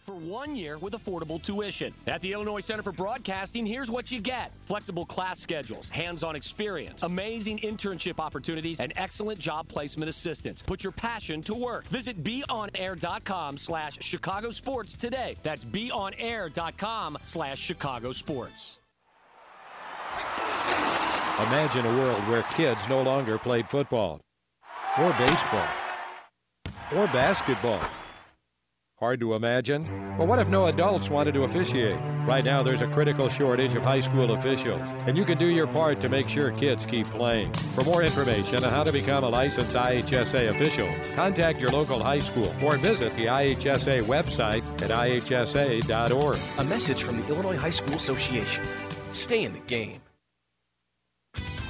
For 1 year with affordable tuition. At the Illinois Center for Broadcasting, here's what you get. Flexible class schedules, hands-on experience, amazing internship opportunities, and excellent job placement assistance. Put your passion to work. Visit beonair.com/Chicago Sports today. That's beonair.com/Chicago Sports. Imagine a world where kids no longer played football, or baseball, or basketball. Hard to imagine? But what if no adults wanted to officiate? Right now, there's a critical shortage of high school officials, and you can do your part to make sure kids keep playing. For more information on how to become a licensed IHSA official, contact your local high school or visit the IHSA website at ihsa.org. A message from the Illinois High School Association. Stay in the game.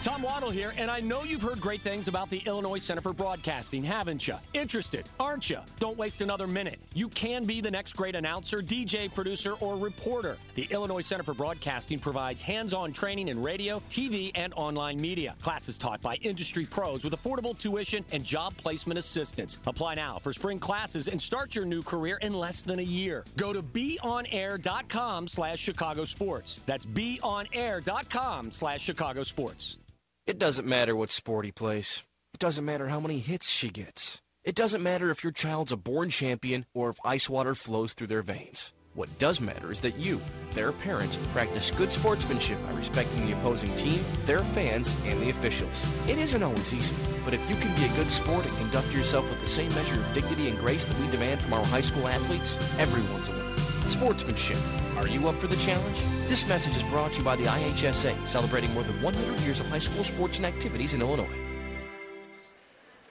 Tom Waddle here, and I know you've heard great things about the Illinois Center for Broadcasting, haven't you? Interested, aren't you? Don't waste another minute. You can be the next great announcer, DJ, producer, or reporter. The Illinois Center for Broadcasting provides hands-on training in radio, TV, and online media. Classes taught by industry pros with affordable tuition and job placement assistance. Apply now for spring classes and start your new career in less than a year. Go to beonair.com/Chicago Sports. That's beonair.com/Chicago Sports. It doesn't matter what sport he plays. It doesn't matter how many hits she gets. It doesn't matter if your child's a born champion or if ice water flows through their veins. What does matter is that you, their parents, practice good sportsmanship by respecting the opposing team, their fans, and the officials. It isn't always easy, but if you can be a good sport and conduct yourself with the same measure of dignity and grace that we demand from our high school athletes, everyone's a winner. Sportsmanship. Are you up for the challenge? This message is brought to you by the IHSA, celebrating more than 100 years of high school sports and activities in Illinois.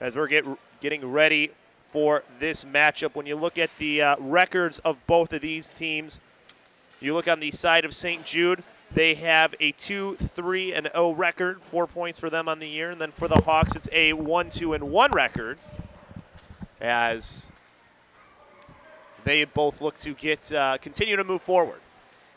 As we're getting ready for this matchup, when you look at the records of both of these teams, you look on the side of St. Jude, they have a 2-3-0 record, 4 points for them on the year. And then for the Hawks, it's a 1-2-1 record, as they both look to continue to move forward.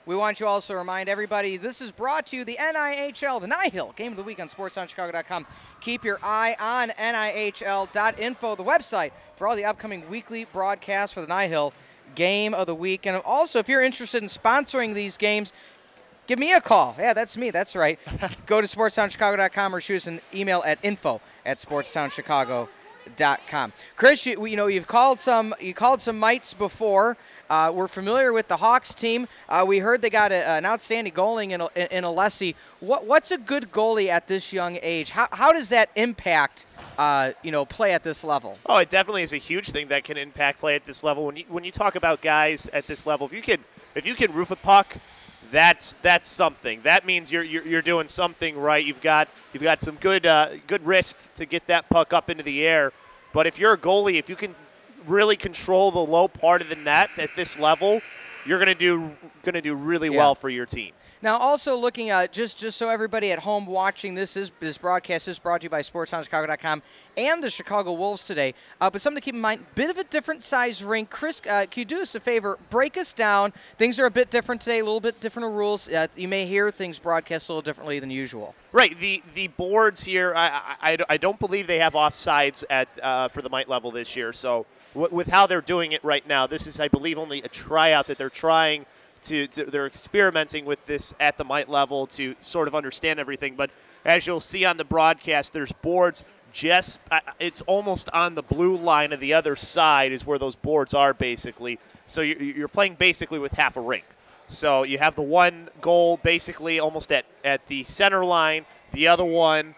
We want you also to remind everybody, this is brought to you, the NIHL, the NIHL Game of the Week on SportsTownChicago.com. Keep your eye on NIHL.info, the website for all the upcoming weekly broadcasts for the NIHL Game of the Week. And also, if you're interested in sponsoring these games, give me a call. Yeah, that's me. That's right. Go to SportsTownChicago.com or shoot us an email at info@SportsTownChicago.com. Chris, you've called some mites before. We're familiar with the Hawks team. We heard they got an outstanding goalie in Alessi. What's a good goalie at this young age? How does that impact play at this level? Oh, it definitely is a huge thing that can impact play at this level. When you talk about guys at this level, if you can roof a puck, that's something. That means you're doing something right. You've got some good wrists to get that puck up into the air. But if you're a goalie, if you can really control the low part of the net at this level, you're going to do really well for your team. Now, also looking at just so everybody at home watching this broadcast is brought to you by SportsTownChicago.com and the Chicago Wolves today. But something to keep in mind, bit of a different size rink. Chris, can you do us a favor? Break us down. Things are a bit different today, a little bit different rules. You may hear things broadcast a little differently than usual. Right. The boards here, I don't believe they have offsides for the mite level this year. So with how they're doing it right now, this is, I believe, only a tryout that they're trying they're experimenting with this at the mite level to sort of understand everything. But as you'll see on the broadcast, there's boards it's almost on the blue line of the other side is where those boards are basically. So you're playing basically with half a rink. So you have the one goal basically almost at the center line. The other one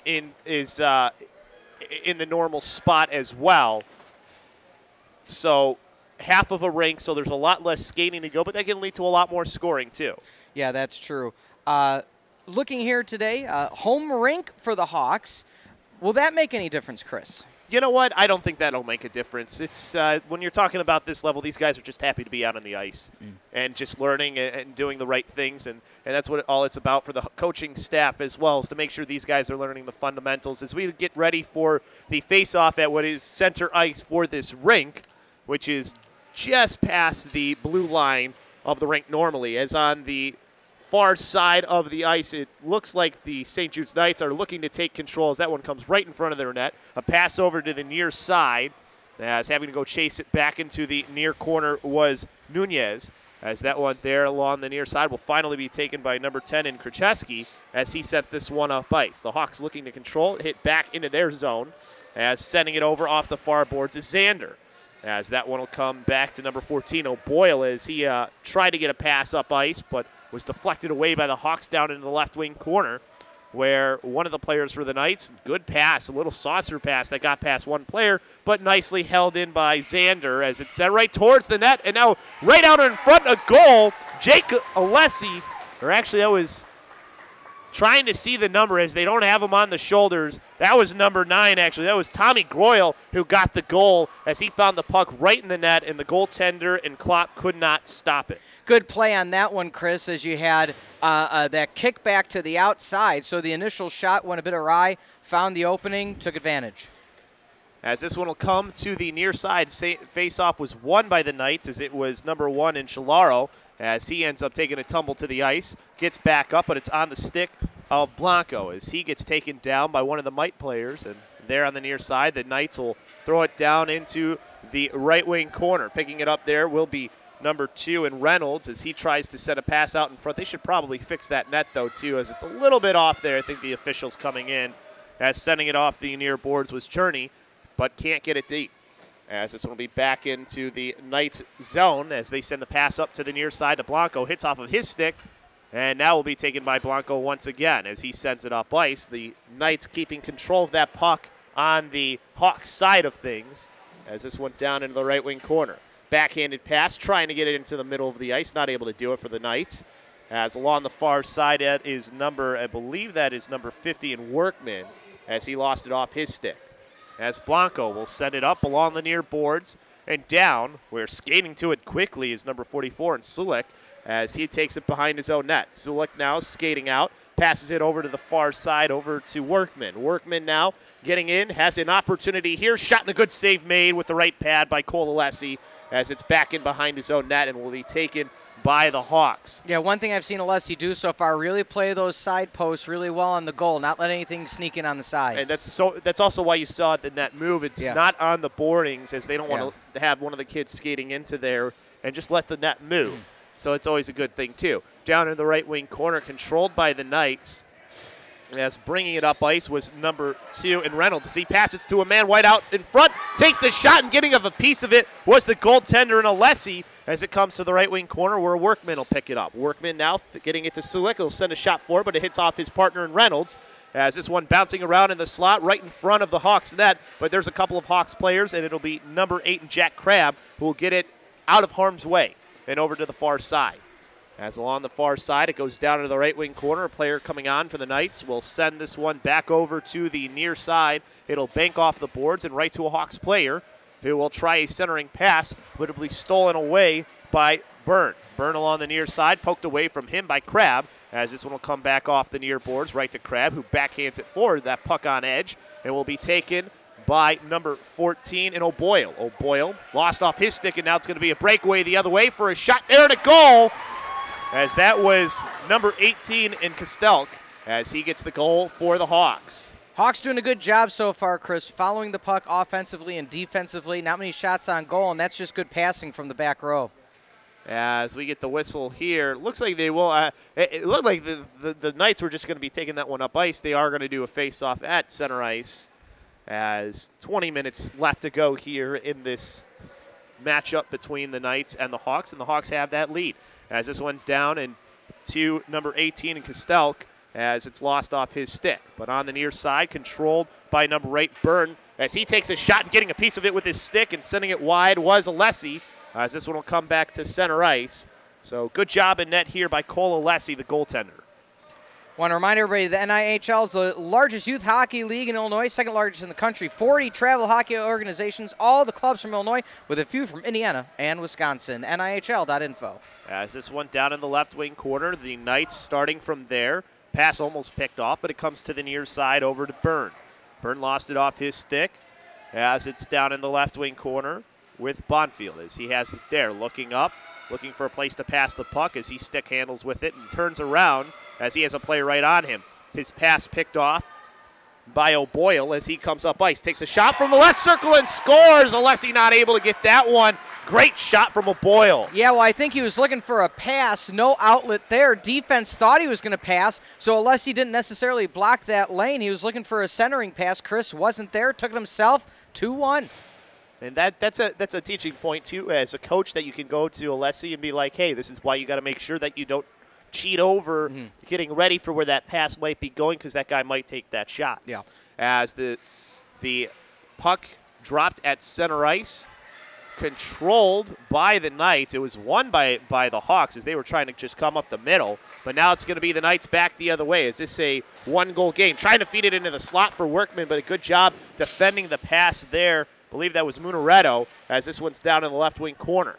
is in the normal spot as well. So half of a rink, so there's a lot less skating to go, but that can lead to a lot more scoring too. Yeah, that's true. Looking here today, home rink for the Hawks. Will that make any difference, Chris? You know what? I don't think that'll make a difference. It's when you're talking about this level, these guys are just happy to be out on the ice and just learning and doing the right things, and that's what all it's about for the coaching staff as well, is to make sure these guys are learning the fundamentals as we get ready for the face-off at what is center ice for this rink, which is just past the blue line of the rink normally. As on the far side of the ice, it looks like the St. Jude Knights are looking to take control as that one comes right in front of their net. A pass over to the near side. as having to go chase it back into the near corner was Nunez, as that one there along the near side will finally be taken by number 10 in Krzyzewski as he sent this one up ice. The Hawks looking to control it, hit back into their zone, as sending it over off the far boards is Xander. As that one will come back to number 14, O'Boyle, as he tried to get a pass up ice, but was deflected away by the Hawks down into the left wing corner, where one of the players for the Knights, good pass, a little saucer pass that got past one player, but nicely held in by Xander as it's sent right towards the net, and now right out in front of goal, Jake Alessi, or actually I was trying to see the number as they don't have him on the shoulders. That was number 9, actually. That was Tommy Groyle who got the goal as he found the puck right in the net, and the goaltender and Klopp could not stop it. Good play on that one, Chris, as you had that kick back to the outside. So the initial shot went a bit awry, found the opening, took advantage. As this one will come to the near side, face-off was won by the Knights as it was number 1 in Chilaro, as he ends up taking a tumble to the ice, gets back up, but it's on the stick of Blanco as he gets taken down by one of the Mite players. And there on the near side, the Knights will throw it down into the right wing corner. Picking it up there will be number 2 in Reynolds as he tries to set a pass out in front. They should probably fix that net, though, too, as it's a little bit off there. I think the officials coming in as sending it off the near boards was Cherney, but can't get it deep. As this one will be back into the Knights zone as they send the pass up to the near side to Blanco. Hits off of his stick, and now will be taken by Blanco once again as he sends it up ice. The Knights keeping control of that puck on the Hawks side of things as this went down into the right wing corner. Backhanded pass, trying to get it into the middle of the ice, not able to do it for the Knights. As along the far side that is I believe that is number 50 in Workman as he lost it off his stick. As Blanco will send it up along the near boards and down, where skating to it quickly is number 44 in Sulik as he takes it behind his own net. Sulik now skating out, passes it over to the far side, over to Workman. Workman now getting in, has an opportunity here, shot and a good save made with the right pad by Cole Alessi as it's back in behind his own net and will be taken by the Hawks. Yeah, one thing I've seen Alessi do so far, really play those side posts really well on the goal, not let anything sneak in on the sides. And that's also why you saw the net move. It's not on the boardings as they don't want to have one of the kids skating into there and just let the net move. So it's always a good thing, too. Down in the right wing corner, controlled by the Knights. As bringing it up ice was number 2 in Reynolds. As he passes to a man wide out in front, takes the shot, and getting of a piece of it was the goaltender in Alessi as it comes to the right wing corner where Workman will pick it up. Workman now getting it to Sulik. He'll send a shot forward, but it hits off his partner in Reynolds as this one bouncing around in the slot right in front of the Hawks net. But there's a couple of Hawks players, and it'll be number 8 in Jack Crabb who will get it out of harm's way and over to the far side. As along the far side, it goes down to the right wing corner. A player coming on for the Knights will send this one back over to the near side. It'll bank off the boards and right to a Hawks player who will try a centering pass, but it'll be stolen away by Byrne. Byrne along the near side, poked away from him by Crabb, as this one will come back off the near boards, right to Crabb, who backhands it forward, that puck on edge, and will be taken by number 14 in O'Boyle. O'Boyle lost off his stick, and now it's going to be a breakaway the other way for a shot there and a goal, as that was number 18 in Kostelk, as he gets the goal for the Hawks. Hawks doing a good job so far, Chris, following the puck offensively and defensively. Not many shots on goal, and that's just good passing from the back row. As we get the whistle here, looks like they will. It looked like the Knights were just going to be taking that one up ice. They are going to do a face-off at center ice, as 20 minutes left to go here in this matchup between the Knights and the Hawks, and the Hawks have that lead. As this went down and to number 18 in Kostelk, as it's lost off his stick. But on the near side, controlled by number 8, Byrne, as he takes a shot and getting a piece of it with his stick and sending it wide was Alessi, as this one will come back to center ice. So good job in net here by Cole Alessi, the goaltender. Want to remind everybody the NIHL is the largest youth hockey league in Illinois, second largest in the country. 40 travel hockey organizations, all the clubs from Illinois, with a few from Indiana and Wisconsin. NIHL.info. As this one down in the left wing corner, the Knights starting from there. Pass almost picked off, but it comes to the near side over to Byrne. Byrne lost it off his stick as it's down in the left wing corner with Bonfield as he has it there, looking up, looking for a place to pass the puck as he stick handles with it and turns around as he has a player right on him. His pass picked off by O'Boyle as he comes up ice. Takes a shot from the left circle and scores. Alessi not able to get that one. Great shot from O'Boyle. Yeah, well, I think he was looking for a pass. No outlet there. Defense thought he was going to pass, so Alessi didn't necessarily block that lane. He was looking for a centering pass. Chris wasn't there. Took it himself. 2-1. And that's a teaching point, too, as a coach, that you can go to Alessi and be like, hey, this is why you got to make sure that you don't cheat over getting ready for where that pass might be going, because that guy might take that shot. Yeah. As the puck dropped at center ice, controlled by the Knights. It was won by the Hawks as they were trying to just come up the middle. But now it's going to be the Knights back the other way. Is this a one-goal game? Trying to feed it into the slot for Workman, but a good job defending the pass there. I believe that was Munaretto, as this one's down in the left wing corner.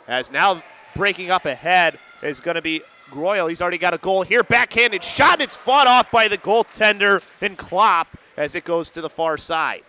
As now breaking up ahead is going to be Groyle. He's already got a goal here. Backhanded shot, and it's fought off by the goaltender and Klopp as it goes to the far side.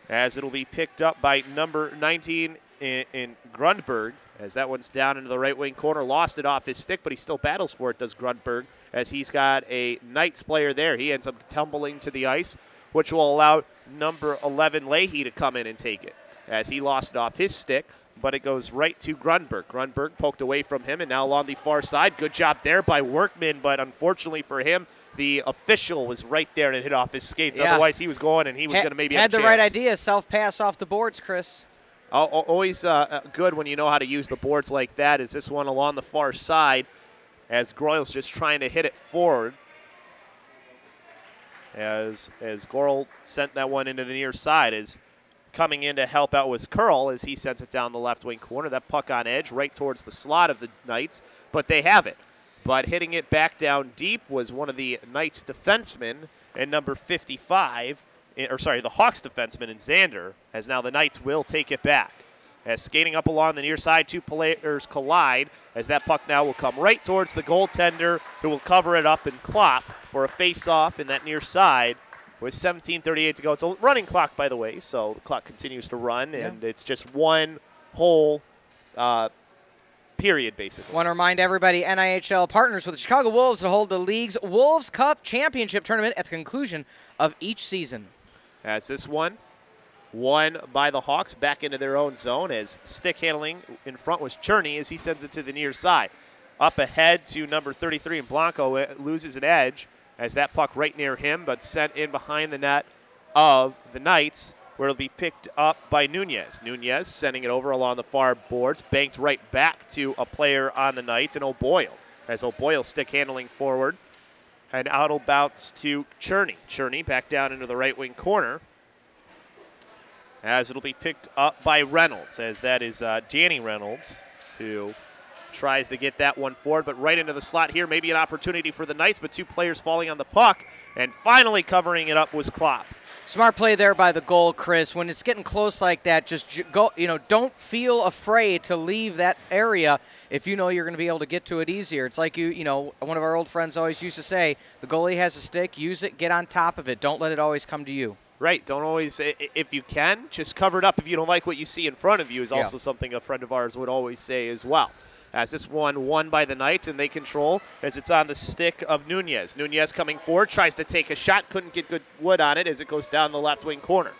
As it'll be picked up by number 19 in Grundberg, as that one's down into the right wing corner. Lost it off his stick, but he still battles for it, does Grundberg, as he's got a Knights player there. He ends up tumbling to the ice, which will allow number 11 Leahy to come in and take it, as he lost it off his stick, but it goes right to Grundberg. Grundberg poked away from him, and now along the far side. Good job there by Workman, but unfortunately for him, the official was right there and it hit off his skates. Yeah. Otherwise, he was going, and he was going to maybe have a the chance. right idea. Self-pass off the boards, Chris. Always good when you know how to use the boards like that. Is this one along the far side, as Groyle's just trying to hit it forward. As Gorel sent that one into the near side, as coming in to help out was Curl as he sends it down the left wing corner. That puck on edge right towards the slot of the Knights, but they have it. But hitting it back down deep was one of the Knights defensemen and number 55, the Hawks defenseman in Xander, as now the Knights will take it back. As skating up along the near side, two players collide, as that puck now will come right towards the goaltender, who will cover it up and Klopp for a face-off in that near side with 17:38 to go. It's a running clock, by the way, so the clock continues to run, and it's just one whole period, basically. Want to remind everybody, NIHL partners with the Chicago Wolves to hold the league's Wolves Cup Championship Tournament at the conclusion of each season. As this one won by the Hawks back into their own zone, as stick handling in front was Cherney as he sends it to the near side. Up ahead to number 33 in Blanco, loses an edge as that puck right near him, but sent in behind the net of the Knights, where it'll be picked up by Nunez. Nunez sending it over along the far boards, banked right back to a player on the Knights, and O'Boyle. As O'Boyle stick handling forward, and out will bounce to Cherney. Cherney back down into the right wing corner, as it'll be picked up by Reynolds, as that is Danny Reynolds, who tries to get that one forward, but right into the slot here. Maybe an opportunity for the Knights, but two players falling on the puck, and finally covering it up was Klopp. Smart play there by the goal, Chris. When it's getting close like that, just go. Don't feel afraid to leave that area if you know you're going to be able to get to it easier. It's like one of our old friends always used to say, the goalie has a stick, use it, get on top of it. Don't let it always come to you. Right. Don't always, if you can, just cover it up if you don't like what you see in front of you is also something a friend of ours would always say as well. As this one won by the Knights, and they control as it's on the stick of Nunez. Nunez coming forward, tries to take a shot, couldn't get good wood on it as it goes down the left wing corner.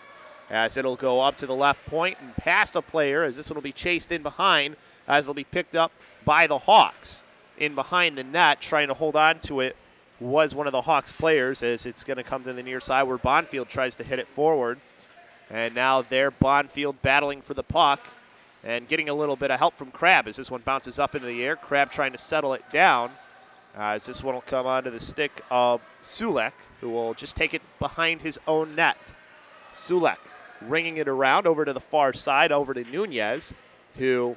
As it'll go up to the left point and past a player, as this one will be chased in behind, as it'll be picked up by the Hawks. In behind the net, trying to hold on to it was one of the Hawks players, as it's going to come to the near side where Bonfield tries to hit it forward. And now there, Bonfield battling for the puck and getting a little bit of help from Crabb as this one bounces up into the air. Crabb trying to settle it down as this one will come onto the stick of Sulek, who will just take it behind his own net. Sulek ringing it around over to the far side, over to Nunez, who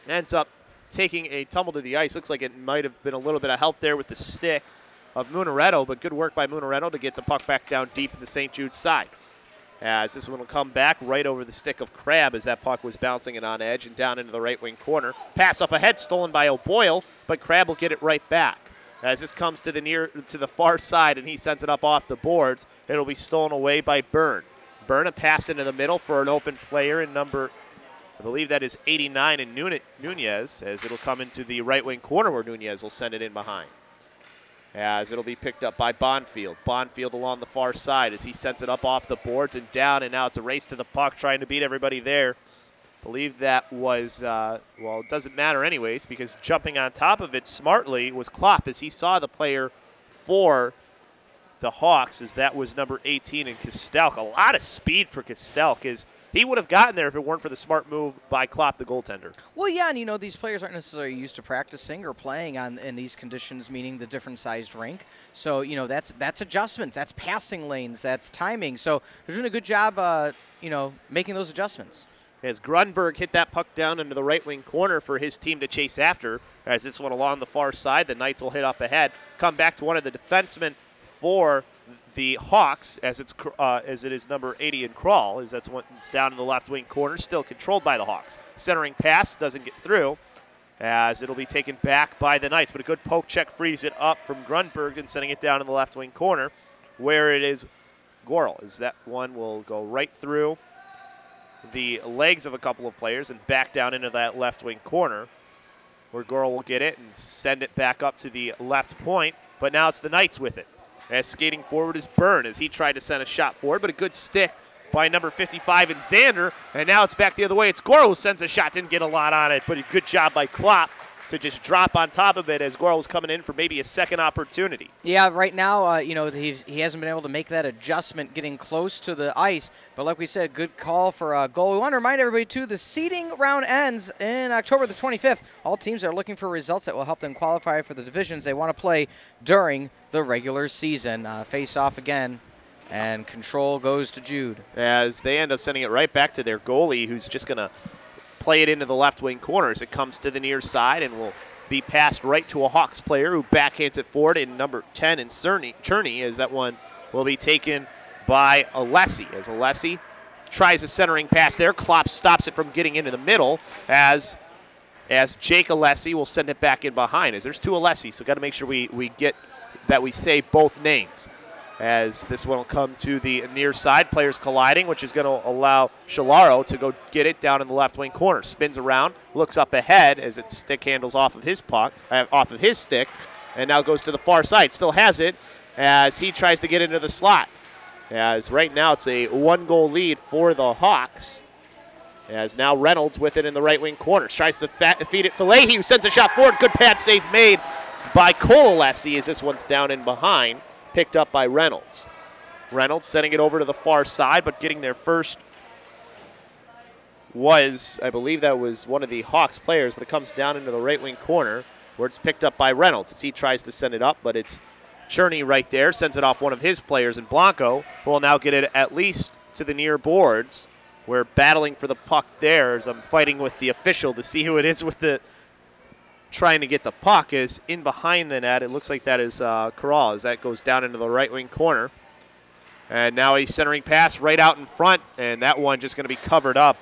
ends up taking a tumble to the ice. Looks like it might have been a little bit of help there with the stick of Munaretto, but good work by Munaretto to get the puck back down deep in the St. Jude side. As this one will come back right over the stick of Crabb as that puck was bouncing it on edge and down into the right wing corner. Pass up ahead, stolen by O'Boyle, but Crabb will get it right back. As this comes to the far side and he sends it up off the boards, it'll be stolen away by Byrne. Byrne, a pass into the middle for an open player in number, I believe that is 89 in Nunez, as it'll come into the right wing corner where Nunez will send it in behind. as it'll be picked up by Bonfield. Bonfield along the far side as he sends it up off the boards and down, and now it's a race to the puck trying to beat everybody there. Believe that was, well, it doesn't matter anyways because jumping on top of it smartly was Klopp as he saw the player for the Hawks, as that was number 18 in Kostelk. A lot of speed for Kostelk, as he would have gotten there if it weren't for the smart move by Klopp, the goaltender. Well, yeah, and these players aren't necessarily used to practicing or playing in these conditions, meaning the different sized rink. So, that's adjustments, that's passing lanes, that's timing. So they're doing a good job, making those adjustments. As Grunberg hit that puck down into the right wing corner for his team to chase after, as this one along the far side, the Knights will hit up ahead, come back to one of the defensemen for the Hawks, as it is number 80 in Crawl, as that's one's down in the left wing corner, still controlled by the Hawks. Centering pass doesn't get through, as it'll be taken back by the Knights, but a good poke check frees it up from Grunberg and sending it down in the left wing corner, where it is Gorel, as that one will go right through the legs of a couple of players and back down into that left wing corner, where Gorel will get it and send it back up to the left point, but now it's the Knights with it. As skating forward is Byrne as he tried to send a shot forward, but a good stick by number 55 in Xander, and now it's back the other way. It's Gorel who sends a shot, didn't get a lot on it, but a good job by Klopp to just drop on top of it as Gorel was coming in for maybe a second opportunity. Yeah, right now, he hasn't been able to make that adjustment getting close to the ice. But like we said, good call for a goal. We want to remind everybody, too, the seeding round ends in October the 25th. All teams are looking for results that will help them qualify for the divisions they want to play during the regular season. Face off again, and control goes to Jude. As they end up sending it right back to their goalie, who's just going to play it into the left wing corner as it comes to the near side and will be passed right to a Hawks player who backhands it forward in number 10 in Cherney, as that one will be taken by Alessi. As Alessi tries a centering pass there, Klopp stops it from getting into the middle as Jake Alessi will send it back in behind. As there's two Alessi, so got to make sure we get that we say both names. As this one will come to the near side, players colliding, which is going to allow Shalaro to go get it down in the left wing corner. Spins around, looks up ahead as its stick handles off of his puck, off of his stick, and now goes to the far side. Still has it as he tries to get into the slot. As right now it's a 1-goal lead for the Hawks. As now Reynolds with it in the right wing corner. Tries to feed it to Leahy, who sends a shot forward. Good pad save made by Cole Alessi as this one's down in behind. Picked up by Reynolds. Reynolds sending it over to the far side, but getting there first was, I believe that was one of the Hawks players, but it comes down into the right wing corner where it's picked up by Reynolds as he tries to send it up, but it's Cherney right there, sends it off one of his players in Blanco, who will now get it at least to the near boards. We're battling for the puck there as I'm fighting with the official to see who it is with the trying to get the puck. Is in behind the net. It looks like that is Corral as that goes down into the right wing corner. And now he's centering pass right out in front, and that one just going to be covered up.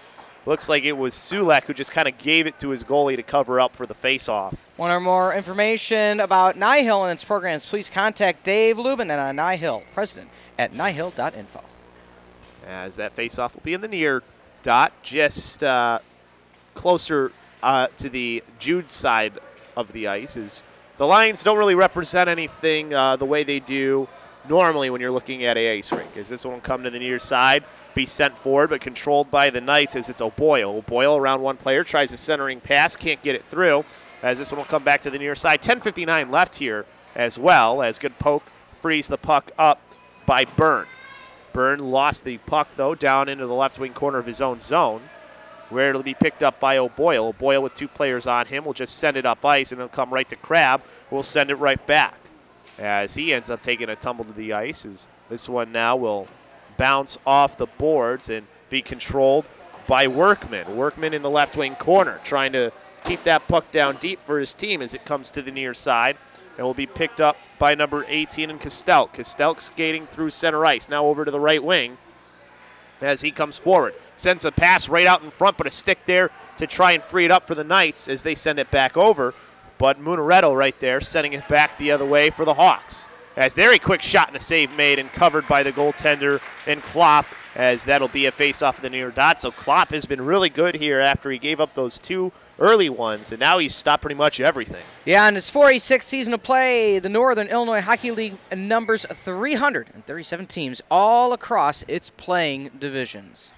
Looks like it was Sulek who just kind of gave it to his goalie to cover up for the face-off. Want or more information about NIHL and its programs, please contact Dave Lubin and NIHL, president at nihill.info. As that face-off will be in the near dot, just closer to the Jude side of the ice. Is the lines don't really represent anything the way they do normally when you're looking at a ice rink. As this one will come to the near side, be sent forward, but controlled by the Knights as it's O'Boyle. O'Boyle around one player, tries a centering pass, can't get it through. As this one will come back to the near side. 10:59 left here as well, as good poke frees the puck up by Byrne. Byrne lost the puck, though, down into the left wing corner of his own zone, where it'll be picked up by O'Boyle. O'Boyle with two players on him will just send it up ice, and it'll come right to Crabb, who will send it right back. As he ends up taking a tumble to the ice, as this one now will bounce off the boards and be controlled by Workman. Workman in the left wing corner, trying to keep that puck down deep for his team as it comes to the near side, and will be picked up by number 18 in Kostelk. Kostelk skating through center ice, now over to the right wing as he comes forward. Sends a pass right out in front, but a stick there to try and free it up for the Knights as they send it back over. But Munaretto right there sending it back the other way for the Hawks. As very quick shot and a save made and covered by the goaltender and Klopp, as that'll be a face-off in the near dot. So Klopp has been really good here after he gave up those two early ones, and now he's stopped pretty much everything. Yeah, in his 486th season of play, the Northern Illinois Hockey League numbers 337 teams all across its playing divisions.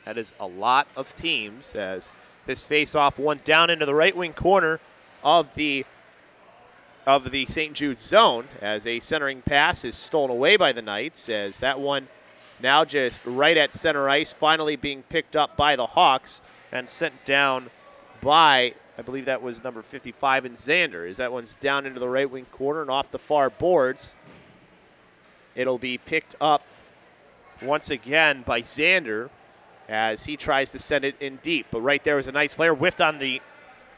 That is a lot of teams, as this face-off one down into the right wing corner of the St. Jude zone, as a centering pass is stolen away by the Knights, as that one now just right at center ice, finally being picked up by the Hawks and sent down by, I believe that was number 55 in Xander, as that one's down into the right wing corner and off the far boards. It'll be picked up once again by Xander, as he tries to send it in deep. But right there was a nice player, whiffed on the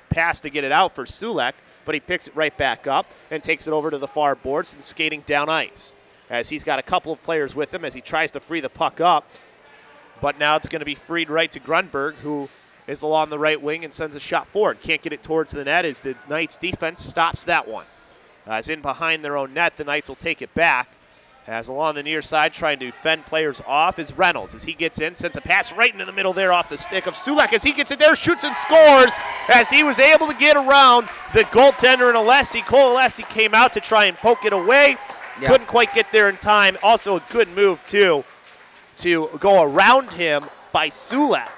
pass to get it out for Sulek, but he picks it right back up and takes it over to the far boards and skating down ice, as he's got a couple of players with him as he tries to free the puck up. But now it's going to be freed right to Grunberg, who is along the right wing and sends a shot forward. Can't get it towards the net as the Knights defense stops that one. As in behind their own net, the Knights will take it back. As along the near side, trying to fend players off, is Reynolds. As he gets in, sends a pass right into the middle there off the stick of Sulek. As he gets it there, shoots and scores, as he was able to get around the goaltender and Alessi. Cole Alessi came out to try and poke it away. Yeah. Couldn't quite get there in time. Also a good move, too, to go around him by Sulek.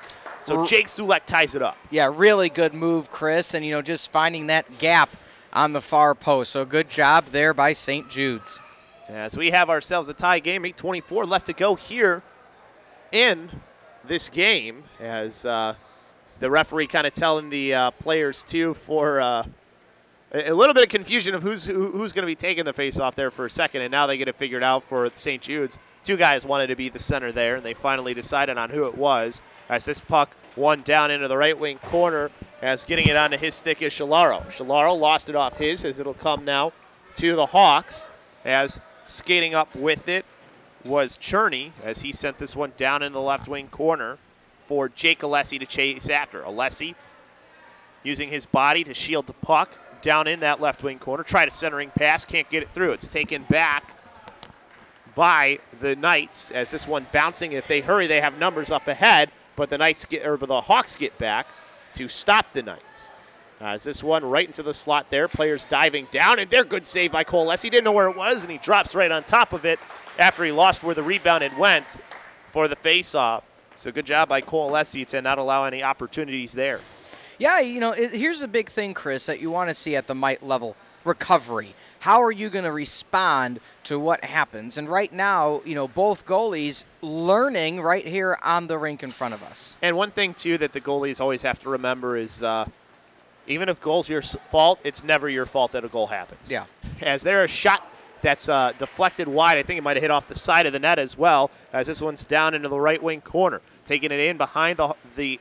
So Jake Sulek ties it up. Yeah, really good move, Chris, and, just finding that gap on the far post. So good job there by St. Jude's. As we have ourselves a tie game, 8:24 left to go here in this game, as the referee kind of telling the players, too, for a little bit of confusion of who's going to be taking the face-off there for a second, and now they get it figured out for St. Jude's. Two guys wanted to be the center there, and they finally decided on who it was, as this puck one down into the right wing corner, as getting it onto his stick is Shalaro. Shalaro lost it off his, as it'll come now to the Hawks, as skating up with it was Cherney, as he sent this one down in the left wing corner for Jake Alessi to chase after. Alessi using his body to shield the puck down in that left wing corner. Tried a centering pass, can't get it through. It's taken back by the Knights, as this one bouncing. If they hurry, they have numbers up ahead, but the Hawks get back to stop the Knights. As this one right into the slot there, players diving down, and they're good save by Cole Alessi. He didn't know where it was, and he drops right on top of it after he lost where the rebound had went for the face-off. So good job by Cole Alessi to not allow any opportunities there. Yeah, here's the big thing, Chris, that you want to see at the Mite level: recovery. How are you going to respond to what happens? And right now, both goalies learning right here on the rink in front of us. And one thing, too, that the goalies always have to remember is even if goal's your fault, it's never your fault that a goal happens. Yeah. As there a shot that's deflected wide. I think it might have hit off the side of the net as well, as this one's down into the right wing corner. Taking it in behind the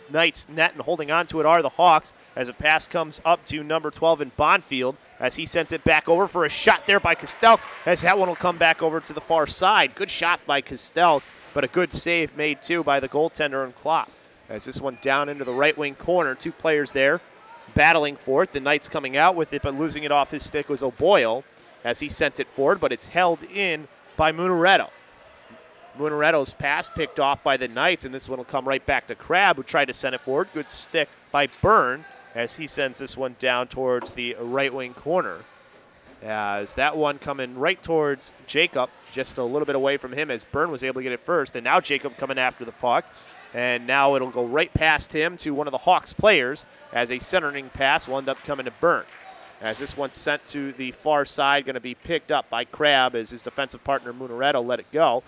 Knights net and holding on to it are the Hawks, as a pass comes up to number 12 in Bonfield, as he sends it back over for a shot there by Costel, as that one will come back over to the far side. Good shot by Costel, but a good save made, too, by the goaltender and Klopp. As this one down into the right wing corner, two players there battling for it. The Knights coming out with it, but losing it off his stick was O'Boyle, as he sent it forward, but it's held in by Munaretto. Munaretto's pass picked off by the Knights, and this one will come right back to Crabb, who tried to send it forward. Good stick by Byrne, as he sends this one down towards the right wing corner. As that one coming right towards Jacob, just a little bit away from him, as Byrne was able to get it first, and now Jacob coming after the puck. And now it'll go right past him to one of the Hawks players, as a centering pass will end up coming to Byrne. As this one's sent to the far side, going to be picked up by Crabb, as his defensive partner Munaretto let it go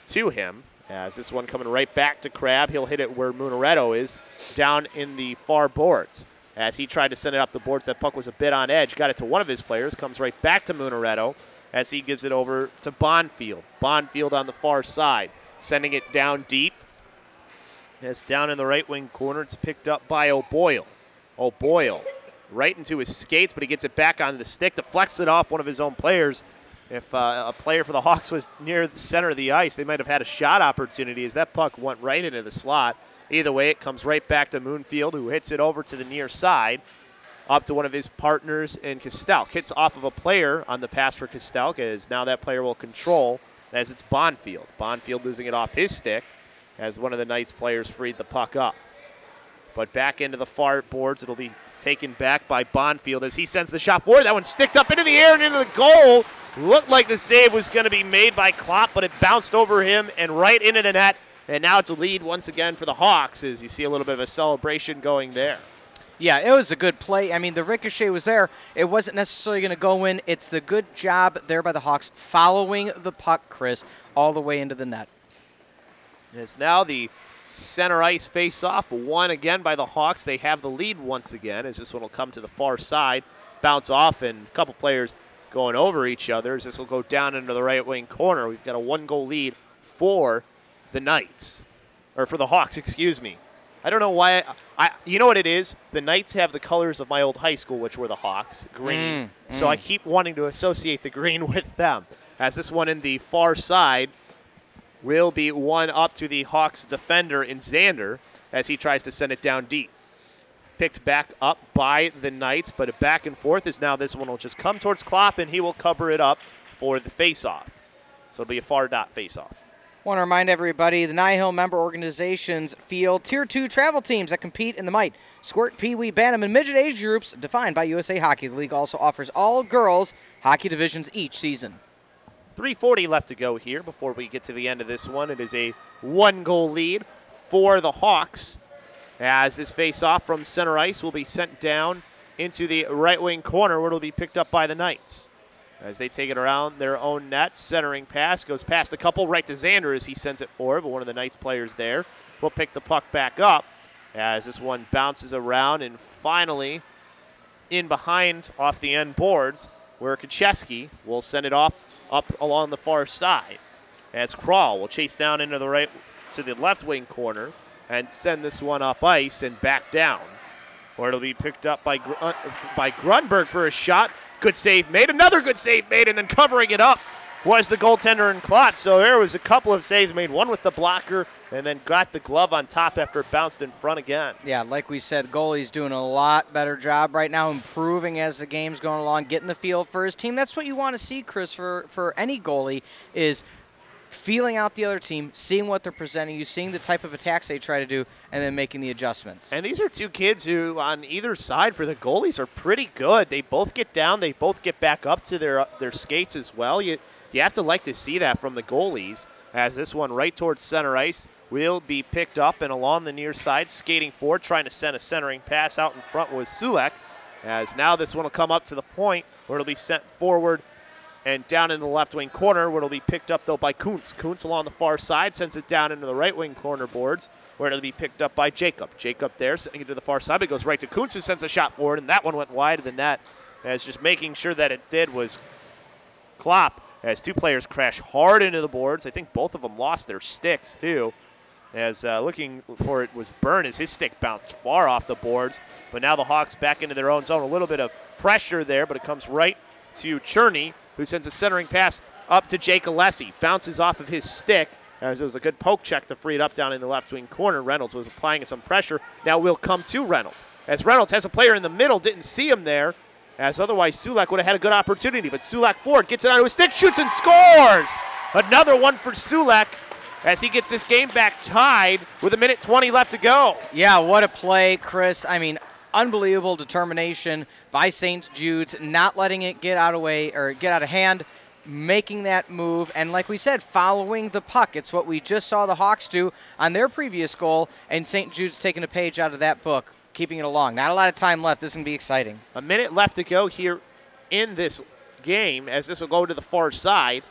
to him. As this one coming right back to Crabb, he'll hit it where Munaretto is, down in the far boards. As he tried to send it up the boards, that puck was a bit on edge, got it to one of his players, comes right back to Munaretto, as he gives it over to Bonfield. Bonfield on the far side, sending it down deep. It's down in the right wing corner. It's picked up by O'Boyle. O'Boyle right into his skates, but he gets it back on the stick, deflects it off one of his own players. If a player for the Hawks was near the center of the ice, they might have had a shot opportunity, as that puck went right into the slot. Either way, it comes right back to Moonfield, who hits it over to the near side, up to one of his partners in Kostelk. Hits off of a player on the pass for Kostelk, as now that player will control, as it's Bonfield. Bonfield losing it off his stick, as one of the Knights players freed the puck up. but back into the far boards. It'll be taken back by Bonfield as he sends the shot forward. That one sticked up into the air and into the goal. Looked like the save was going to be made by Klopp, but it bounced over him and right into the net. And now it's a lead once again for the Hawks as you see a little bit of a celebration going there. Yeah, it was a good play. I mean, the ricochet was there. It wasn't necessarily going to go in. It's the good job there by the Hawks following the puck, Chris, all the way into the net. It's now the center ice face-off, won again by the Hawks. They have the lead once again as this one will come to the far side, bounce off, and a couple players going over each other as this will go down into the right wing corner. We've got a 1-goal lead for the Knights, or for the Hawks, excuse me. I don't know why. You know what it is? The Knights have the colors of my old high school, which were the Hawks, green. So I keep wanting to associate the green with them. As this one in the far side will be one up to the Hawks defender in Xander as he tries to send it down deep. Picked back up by the Knights, but a back and forth is now this one will just come towards Klopp, and he will cover it up for the face-off. So it'll be a far dot face-off. Want to remind everybody, the NIHL member organizations field Tier 2 travel teams that compete in the Mite, Squirt, Pee Wee, Bantam, and Midget age groups defined by USA Hockey. The league also offers all girls hockey divisions each season. 3:40 left to go here before we get to the end of this one. It is a 1-goal lead for the Hawks as this face-off from center ice will be sent down into the right wing corner where it'll be picked up by the Knights. As they take it around their own net, centering pass goes past a couple right to Xander as he sends it forward, but one of the Knights players there will pick the puck back up as this one bounces around and finally in behind off the end boards where Kacheski will send it off up along the far side as Kral will chase down into the right to the left wing corner and send this one up ice and back down, where it'll be picked up by Grunberg for a shot. Good save made, another good save made, and then covering it up was the goaltender in Klotz. So there was a couple of saves made, one with the blocker and then got the glove on top after it bounced in front again. Yeah, like we said, goalie's doing a lot better job right now, improving as the game's going along, getting the feel for his team. That's what you want to see, Chris, for any goalie, is feeling out the other team, seeing what they're presenting you, seeing the type of attacks they try to do, and then making the adjustments. And these are two kids who, on either side for the goalies, are pretty good. They both get down. They both get back up to their skates as well. You have to like to see that from the goalies, as this one right towards center ice will be picked up and along the near side, skating forward, trying to send a centering pass out in front was Sulek, as now this one will come up to the point where it'll be sent forward and down in the left wing corner where it'll be picked up, though, by Kuntz. Kuntz along the far side sends it down into the right wing corner boards where it'll be picked up by Jacob. Jacob there sending it to the far side, but it goes right to Kuntz, who sends a shot forward, and that one went wide of the net, as just making sure that it did was Klopp, as two players crash hard into the boards. I think both of them lost their sticks, too, as looking for it was Byrne as his stick bounced far off the boards. But now the Hawks back into their own zone. A little bit of pressure there, but it comes right to Cherney, who sends a centering pass up to Jake Alessi. Bounces off of his stick, as it was a good poke check to free it up down in the left wing corner. Reynolds was applying some pressure. Now we'll come to Reynolds, as Reynolds has a player in the middle, didn't see him there, as otherwise Sulek would have had a good opportunity. But Sulek forward, gets it onto his stick, shoots and scores! Another one for Sulek, as he gets this game back tied with 1:20 left to go. Yeah, what a play, Chris. I mean, unbelievable determination by St. Jude's, not letting it get out of hand, making that move, and like we said, following the puck. It's what we just saw the Hawks do on their previous goal, and St. Jude's taking a page out of that book, keeping it along. Not a lot of time left. This is going to be exciting. A minute left to go here in this game, as this will go to the far side,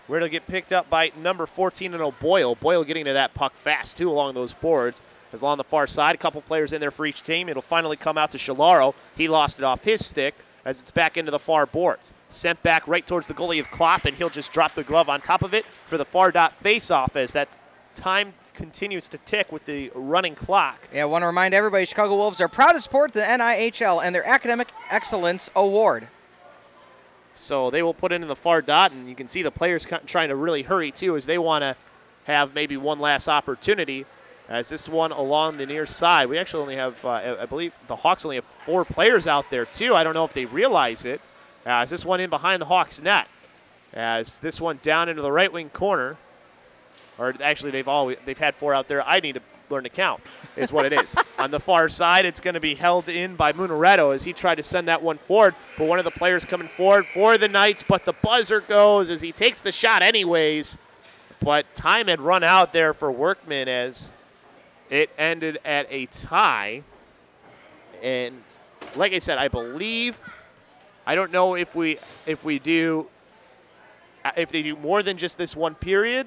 where it'll get picked up by number 14 and O'Boyle. Boyle getting to that puck fast, too, along those boards. As along the far side, a couple players in there for each team. It'll finally come out to Shalaro. He lost it off his stick as it's back into the far boards. Sent back right towards the goalie of Klopp, and he'll just drop the glove on top of it for the far dot face-off as that time continues to tick with the running clock. Yeah, I want to remind everybody, Chicago Wolves are proud to support the NIHL and their Academic Excellence Award. So they will put it in the far dot, and you can see the players trying to really hurry, too, as they want to have maybe one last opportunity. As this one along the near side, we actually only have, I believe the Hawks only have 4 players out there, too. I don't know if they realize it. As this one in behind the Hawks net. As this one down into the right wing corner. Or actually, they've had 4 out there. I need to learn to count is what it is. On the far side, it's going to be held in by Munareto as he tried to send that one forward, but one of the players coming forward for the Knights, but the buzzer goes as he takes the shot anyways. But time had run out there for Workman as it ended at a tie. And like I said, I don't know if they do more than just this one period.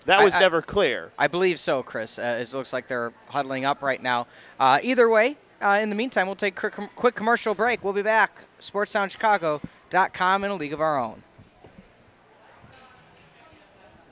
That was never clear. I believe so, Chris. It looks like they're huddling up right now. Either way, in the meantime, we'll take a quick commercial break. We'll be back. SportsTownChicago.com in a league of our own.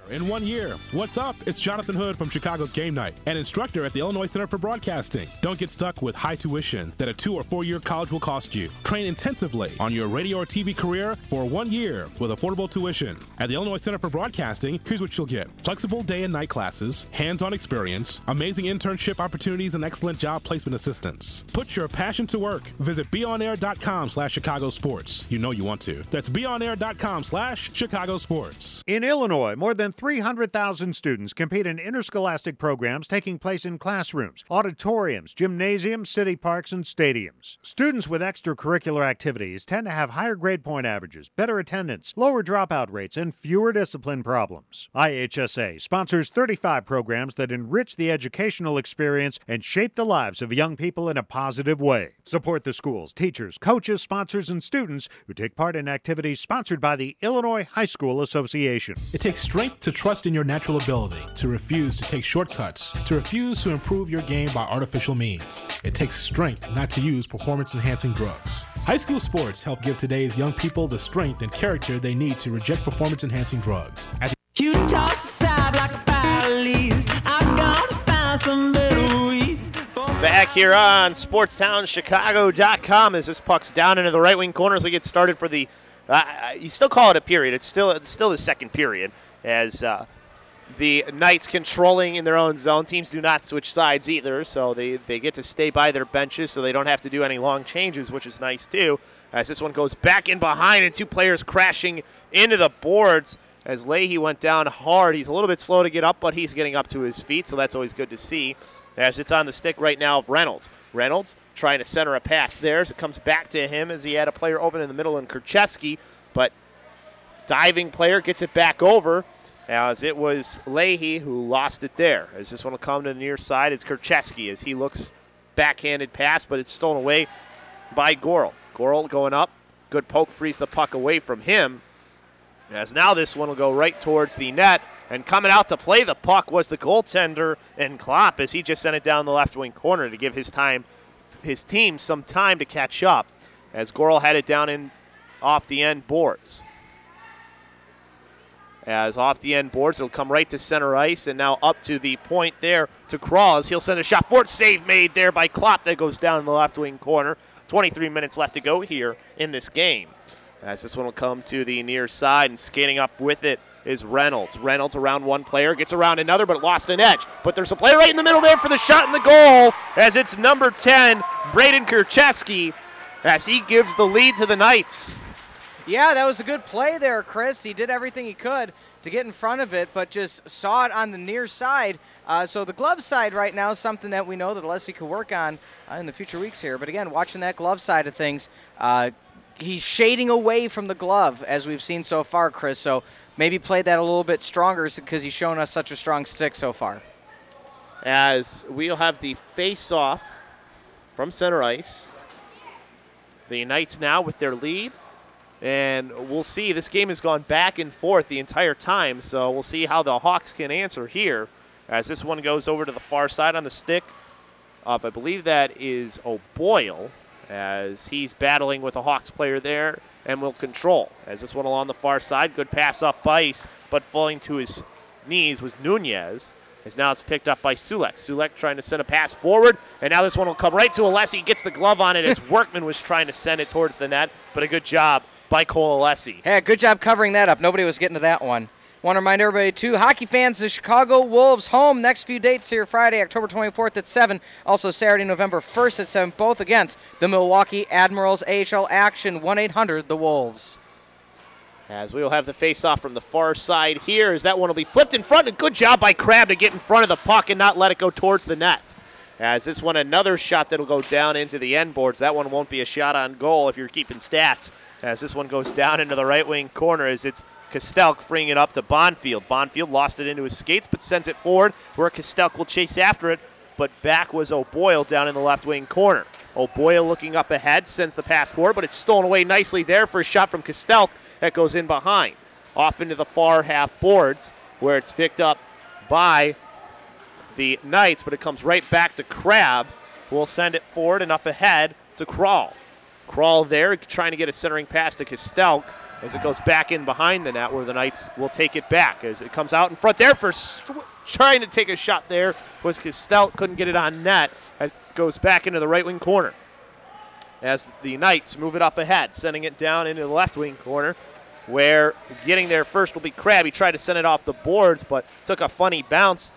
In 1 year. What's up? It's Jonathan Hood from Chicago's Game Night, an instructor at the Illinois Center for Broadcasting. Don't get stuck with high tuition that a 2 or 4 year college will cost you. Train intensively on your radio or TV career for 1 year with affordable tuition. At the Illinois Center for Broadcasting, here's what you'll get. Flexible day and night classes, hands-on experience, amazing internship opportunities, and excellent job placement assistance. Put your passion to work. Visit beonair.com/Chicago Sports. You know you want to. That's beonair.com/Chicago Sports. In Illinois, more than 300,000 students compete in interscholastic programs taking place in classrooms, auditoriums, gymnasiums, city parks, and stadiums. Students with extracurricular activities tend to have higher grade point averages, better attendance, lower dropout rates, and fewer discipline problems. IHSA sponsors 35 programs that enrich the educational experience and shape the lives of young people in a positive way. Support the schools, teachers, coaches, sponsors, and students who take part in activities sponsored by the Illinois High School Association. It takes strength to trust in your natural ability, to refuse to take shortcuts, to refuse to improve your game by artificial means. It takes strength not to use performance-enhancing drugs. High school sports help give today's young people the strength and character they need to reject performance-enhancing drugs. You toss aside like fire leaves. I'm gonna find some better weeds. Back here on SportsTownChicago.com as this puck's down into the right wing corner as we get started for the. You still call it a period. It's still the second period as the Knights controlling in their own zone. Teams do not switch sides either, so they get to stay by their benches so they don't have to do any long changes, which is nice too. As this one goes back in behind and two players crashing into the boards as Leahy went down hard. He's a little bit slow to get up, but he's getting up to his feet, so that's always good to see. As it's on the stick right now of Reynolds. Reynolds trying to center a pass there as it comes back to him as he had a player open in the middle in Kurcheski, but diving player gets it back over as it was Leahy who lost it there. As this one will come to the near side, it's Kurcheski as he looks backhanded pass, but it's stolen away by Gorel. Gorel going up. Good poke frees the puck away from him. As now this one will go right towards the net, and coming out to play the puck was the goaltender and Klopp as he just sent it down the left wing corner to give his team some time to catch up as Gorel had it down in off the end boards. As off the end boards, it'll come right to center ice and now up to the point there to Crawl as he'll send a shot forward. Save made there by Klopp that goes down in the left wing corner. 23 minutes left to go here in this game. As this one will come to the near side and skating up with it is Reynolds. Reynolds around one player, gets around another, but lost an edge. But there's a player right in the middle there for the shot and the goal as it's number 10, Braden Kurcheski, as he gives the lead to the Knights. Yeah, that was a good play there, Chris. He did everything he could to get in front of it, but just saw it on the near side. So the glove side right now is something that we know that Alessi could work on in the future weeks here. But again, watching that glove side of things, he's shading away from the glove, as we've seen so far, Chris. So maybe play that a little bit stronger because he's shown us such a strong stick so far. As we'll have the face-off from center ice. The Knights now with their lead. And we'll see. This game has gone back and forth the entire time, so we'll see how the Hawks can answer here. As this one goes over to the far side on the stick of, I believe that is O'Boyle, as he's battling with a Hawks player there and will control. As this one along the far side, good pass up ice, but falling to his knees was Nunez. As now it's picked up by Sulek. Sulek trying to send a pass forward, and now this one will come right to Alessi. Gets the glove on it as Workman was trying to send it towards the net, but a good job by Cole Alessi. Yeah, good job covering that up. Nobody was getting to that one. Want to remind everybody, too, hockey fans, the Chicago Wolves home. Next few dates here, Friday, October 24th at 7. Also Saturday, November 1st at 7, both against the Milwaukee Admirals. AHL action, 1-800-THE-WOLVES. As we will have the face-off from the far side here, as that one will be flipped in front. A good job by Crabb to get in front of the puck and not let it go towards the net. As this one, another shot that will go down into the end boards. That one won't be a shot on goal if you're keeping stats. As this one goes down into the right wing corner as it's Kostelk freeing it up to Bonfield. Bonfield lost it into his skates but sends it forward where Kostelk will chase after it. But back was O'Boyle down in the left wing corner. O'Boyle looking up ahead, sends the pass forward, but it's stolen away nicely there for a shot from Kostelk that goes in behind. Off into the far half boards where it's picked up by the Knights, but it comes right back to Crabb, who will send it forward and up ahead to Krall. Krall there trying to get a centering pass to Kostelk as it goes back in behind the net where the Knights will take it back. As it comes out in front there for trying to take a shot there was Kostelk, couldn't get it on net as it goes back into the right wing corner. As the Knights move it up ahead, sending it down into the left wing corner where getting there first will be Crabb. He tried to send it off the boards but took a funny bounce.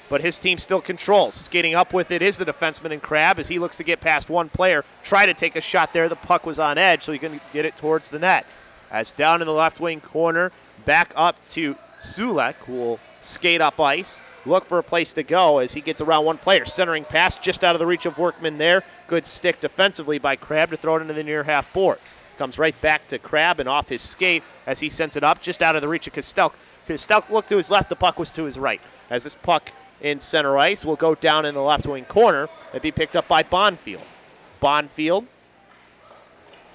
But his team still controls. Skating up with it is the defenseman in Crabb as he looks to get past one player. Try to take a shot there. The puck was on edge, so he couldn't get it towards the net. As down in the left wing corner, back up to Sulek, who will skate up ice, look for a place to go as he gets around one player. Centering pass just out of the reach of Workman there. Good stick defensively by Crabb to throw it into the near half boards. Comes right back to Crabb and off his skate as he sends it up just out of the reach of Kostelk. Kostelk looked to his left, the puck was to his right. As this puck in center ice will go down in the left wing corner and be picked up by Bonfield. Bonfield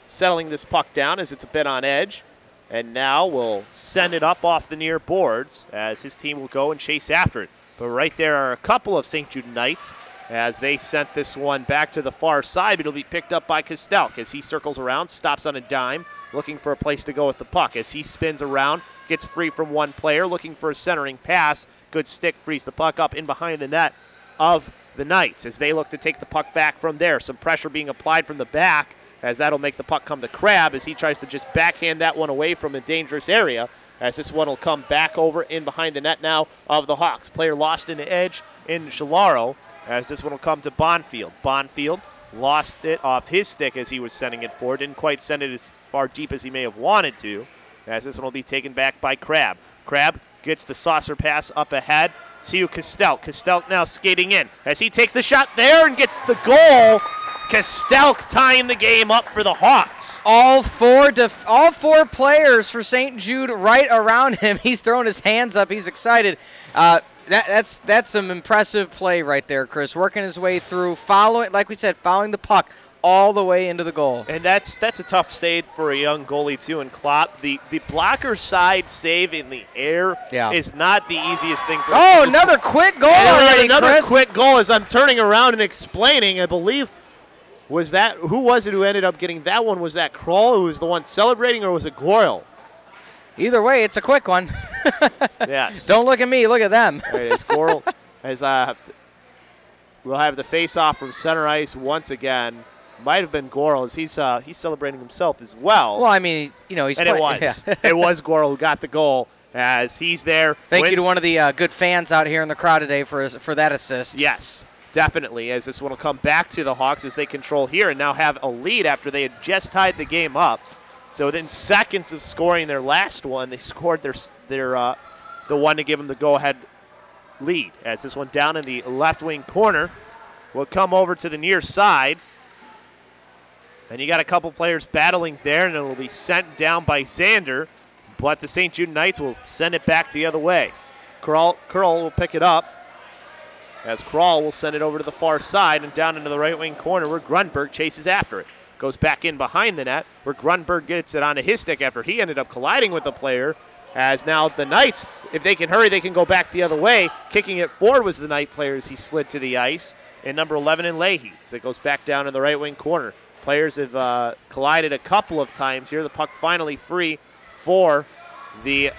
settling this puck down as it's a bit on edge, and now will send it up off the near boards as his team will go and chase after it. But right there are a couple of St. Jude Knights as they sent this one back to the far side. It'll be picked up by Kostelk as he circles around, stops on a dime, looking for a place to go with the puck. As he spins around, gets free from one player, looking for a centering pass. Good stick, frees the puck up in behind the net of the Knights as they look to take the puck back from there. Some pressure being applied from the back as that'll make the puck come to Crabb as he tries to just backhand that one away from a dangerous area as this one will come back over in behind the net now of the Hawks. Player lost in the edge in Shalaro as this one will come to Bonfield. Bonfield lost it off his stick as he was sending it forward. Didn't quite send it as far deep as he may have wanted to as this one will be taken back by Crabb. Crabb gets the saucer pass up ahead to Kostelk. Kostelk now skating in as he takes the shot there and gets the goal. Kostelk tying the game up for the Hawks. All four players for St. Jude right around him. He's throwing his hands up. He's excited. That's some impressive play right there, Chris. Working his way through, following the puck all the way into the goal. And that's a tough save for a young goalie too. And Klopp, the blocker side save in the air is not the easiest thing for him. Oh, another quick goal already, another Chris. quick goal as I'm turning around and explaining. I believe who was it who ended up getting that one? Was that Krall who was the one celebrating, or was it Goyle? Either way, it's a quick one. Yes. Don't look at me. Look at them. All right, it's Goyle. We'll have the face-off from center ice once again. Might have been Goyle as he's celebrating himself as well. Well, I mean, he's and it was. It was Goyle who got the goal as he's there. Thank you to one of the good fans out here in the crowd today for that assist. Yes, definitely, as this one will come back to the Hawks as they control here and now have a lead after they had just tied the game up. So within seconds of scoring their last one, they scored the one to give them the go-ahead lead. As this one down in the left wing corner will come over to the near side. And you got a couple players battling there, and it'll be sent down by Xander, but the St. Jude Knights will send it back the other way. Curl will pick it up as Krall will send it over to the far side and down into the right wing corner where Grunberg chases after it. Goes back in behind the net where Grunberg gets it onto his stick after he ended up colliding with the player. As now the Knights, if they can hurry, they can go back the other way. Kicking it forward was the Knight player as he slid to the ice. And number 11 in Leahy as it goes back down in the right wing corner. Players have collided a couple of times here. The puck finally free for the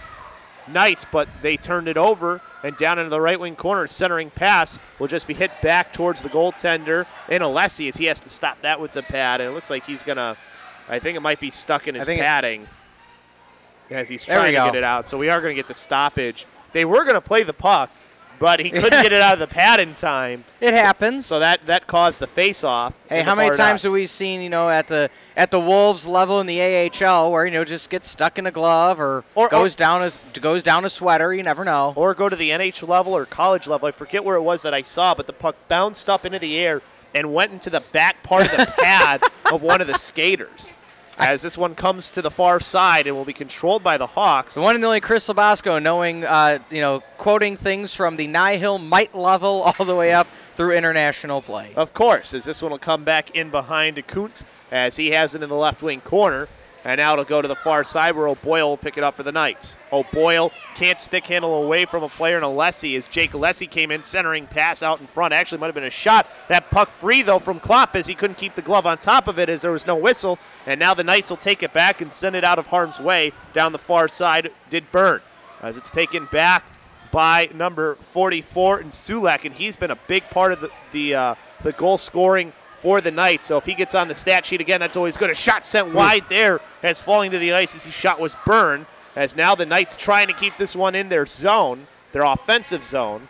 Knights, but they turned it over, and down into the right wing corner, centering pass will just be hit back towards the goaltender in Alessi as he has to stop that with the pad, and it looks like he's going to, I think it might be stuck in his padding as he's trying to get it out. So we are going to get the stoppage. They were going to play the puck, but he couldn't get it out of the pad in time. It happens. So that caused the face-off. Hey, how many times have we seen, at the Wolves level in the AHL where, just gets stuck in a glove or goes down a sweater, you never know. Or go to the NIHL level or college level. I forget where it was that I saw, but the puck bounced up into the air and went into the back part of the pad of one of the skaters. As this one comes to the far side and will be controlled by the Hawks. The one and only Chris Labasco, knowing, quoting things from the NIHL Mite level all the way up through international play. Of course, as this one will come back in behind to Kuntz as he has it in the left wing corner. And now it'll go to the far side where O'Boyle will pick it up for the Knights. O'Boyle can't stick handle away from a player in Alessi as Jake Alessi came in, centering pass out in front. Actually might have been a shot. That puck free, though, from Klopp as he couldn't keep the glove on top of it as there was no whistle. And now the Knights will take it back and send it out of harm's way down the far side. Did Byrne as it's taken back by number 44 in Sulek, and he's been a big part of the goal scoring for the Knights. So if he gets on the stat sheet again, that's always good. A shot sent wide there as falling to the ice as he shot was Byrne. As now the Knights trying to keep this one in their zone, their offensive zone,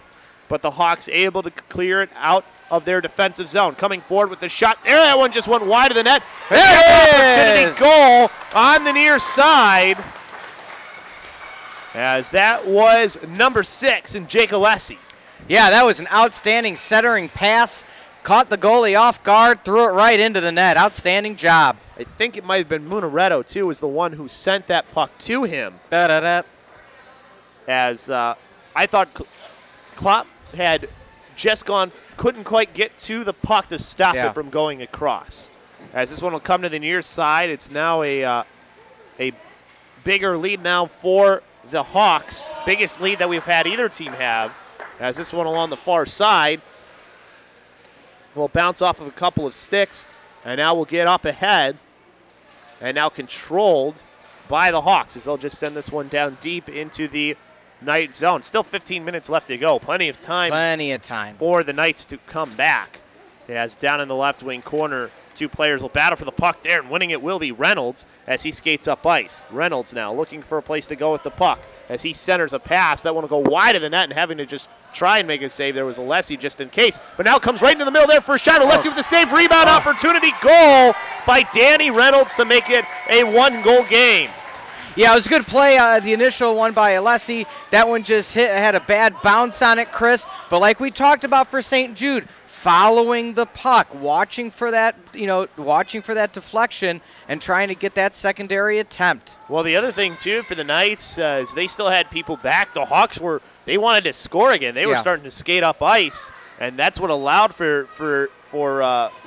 but the Hawks able to clear it out of their defensive zone. Coming forward with the shot. There, that one just went wide of the net. Opportunity goal on the near side. As that was number 6 in Jake Alessi. Yeah, that was an outstanding centering pass. Caught the goalie off guard, threw it right into the net. Outstanding job. I think it might have been Munaretto, too, was the one who sent that puck to him. As I thought Klopp had just gone, couldn't quite get to the puck to stop it from going across. As this one will come to the near side, it's now a bigger lead now for the Hawks. Biggest lead that we've had either team have. As this one along the far side will bounce off of a couple of sticks, and now we'll get up ahead, and now controlled by the Hawks as they'll just send this one down deep into the Knight zone. Still 15 minutes left to go. Plenty of time for the Knights to come back. As down in the left wing corner, two players will battle for the puck there, and winning it will be Reynolds as he skates up ice. Reynolds now looking for a place to go with the puck as he centers a pass. That one will go wide of the net and having to just try and make a save. There was Alessi just in case. But now comes right into the middle there for a shot. Alessi with the save, rebound opportunity, goal by Danny Reynolds to make it a 1-goal game. Yeah, it was a good play, the initial one by Alessi. That one just had a bad bounce on it, Chris. But like we talked about for St. Jude, following the puck, watching for that deflection and trying to get that secondary attempt. Well, the other thing, too, for the Knights is they still had people back. The Hawks they wanted to score again. They were starting to skate up ice, and that's what allowed for